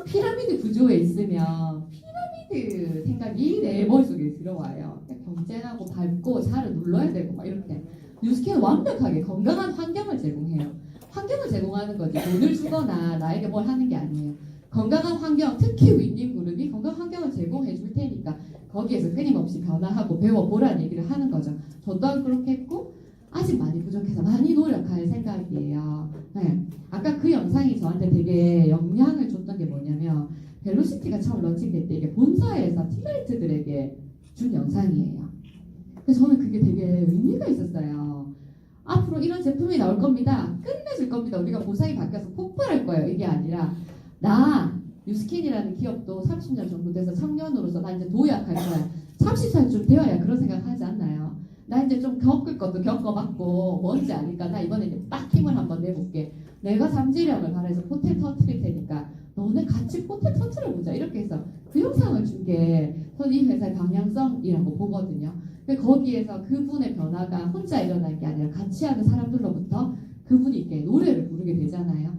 피라미드 구조에 있으면 피라미드 생각이 내 머릿속에 들어와요. 경쟁하고 밟고 잘을 눌러야 되고 막 이렇게. 뉴스킨은 완벽하게 건강한 환경을 제공해요. 환경을 제공하는 거지 돈을 주거나 나에게 뭘 하는 게 아니에요. 건강한 환경, 특히 윈닝 그룹이 건강한 환경을 제공해 줄 테니까 거기에서 끊임없이 변화하고 배워보라는 얘기를 하는 거죠. 저 또한 그렇게 했고 아직 많이 부족해서 많이 노력할 생각이에요. 네. 아까 그 영상이 저한테 되게 영향을 줬던 게 뭐냐면 벨로시티가 처음 런칭될 때 이게 본사에서 티라이트들에게 준 영상이에요. 그래서 저는 그게 되게 의미가 있었어요. 앞으로 이런 제품이 나올 겁니다. 끝내줄 겁니다. 우리가 보상이 바뀌어서 폭발할 거예요. 이게 아니라 나 뉴스킨이라는 기업도 30년 정도 돼서 청년으로서 나 이제 도약할 거야. 30살쯤 되어야 그런 생각 하지 않나요? 나 이제 좀 겪을 것도 겪어봤고 뭔지 아니까 나 이번에 이제 빡 힘을 한번 내볼게. 내가 잠재력을 발휘해서 포텐 터트릴 테니까 너네 같이 포텐 터트려보자. 이렇게 해서 그 영상을 준 게 전 이 회사의 방향성이라고 보거든요. 거기에서 그분의 변화가 혼자 일어난 게 아니라 같이 하는 사람들로부터 그분이 노래를 부르게 되잖아요.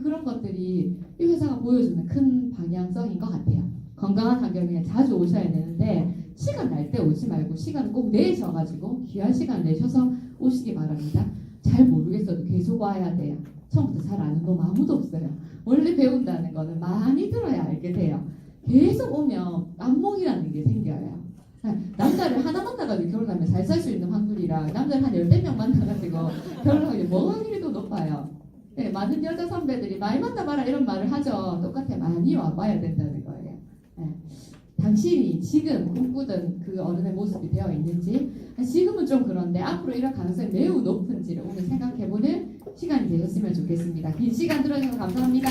그런 것들이 이 회사가 보여주는 큰 방향성인 것 같아요. 건강한 환경에 자주 오셔야 되는데 시간 날 때 오지 말고 시간을 꼭 내셔가지고 귀한 시간 내셔서 오시기 바랍니다. 잘 모르겠어도 계속 와야 돼요. 처음부터 잘 아는 놈 아무도 없어요. 원래 배운다는 거는 많이 들어야 알게 돼요. 계속 오면 안목이라는 게 생겨요. 남자를 하나 만나가지고 결혼하면 잘 살 수 있는 확률이랑 남자를 한 10명 만나가지고 결혼하면 뭐가 확률이 더 높아요. 네, 많은 여자 선배들이 많이 만나봐라 이런 말을 하죠. 똑같아 많이 와봐야 된다는 거예요. 네. 당신이 지금 꿈꾸던 그 어른의 모습이 되어 있는지 지금은 좀 그런데 앞으로 이런 가능성이 매우 높은지를 오늘 생각해보는 시간이 되셨으면 좋겠습니다. 긴 시간 들어주셔서 감사합니다.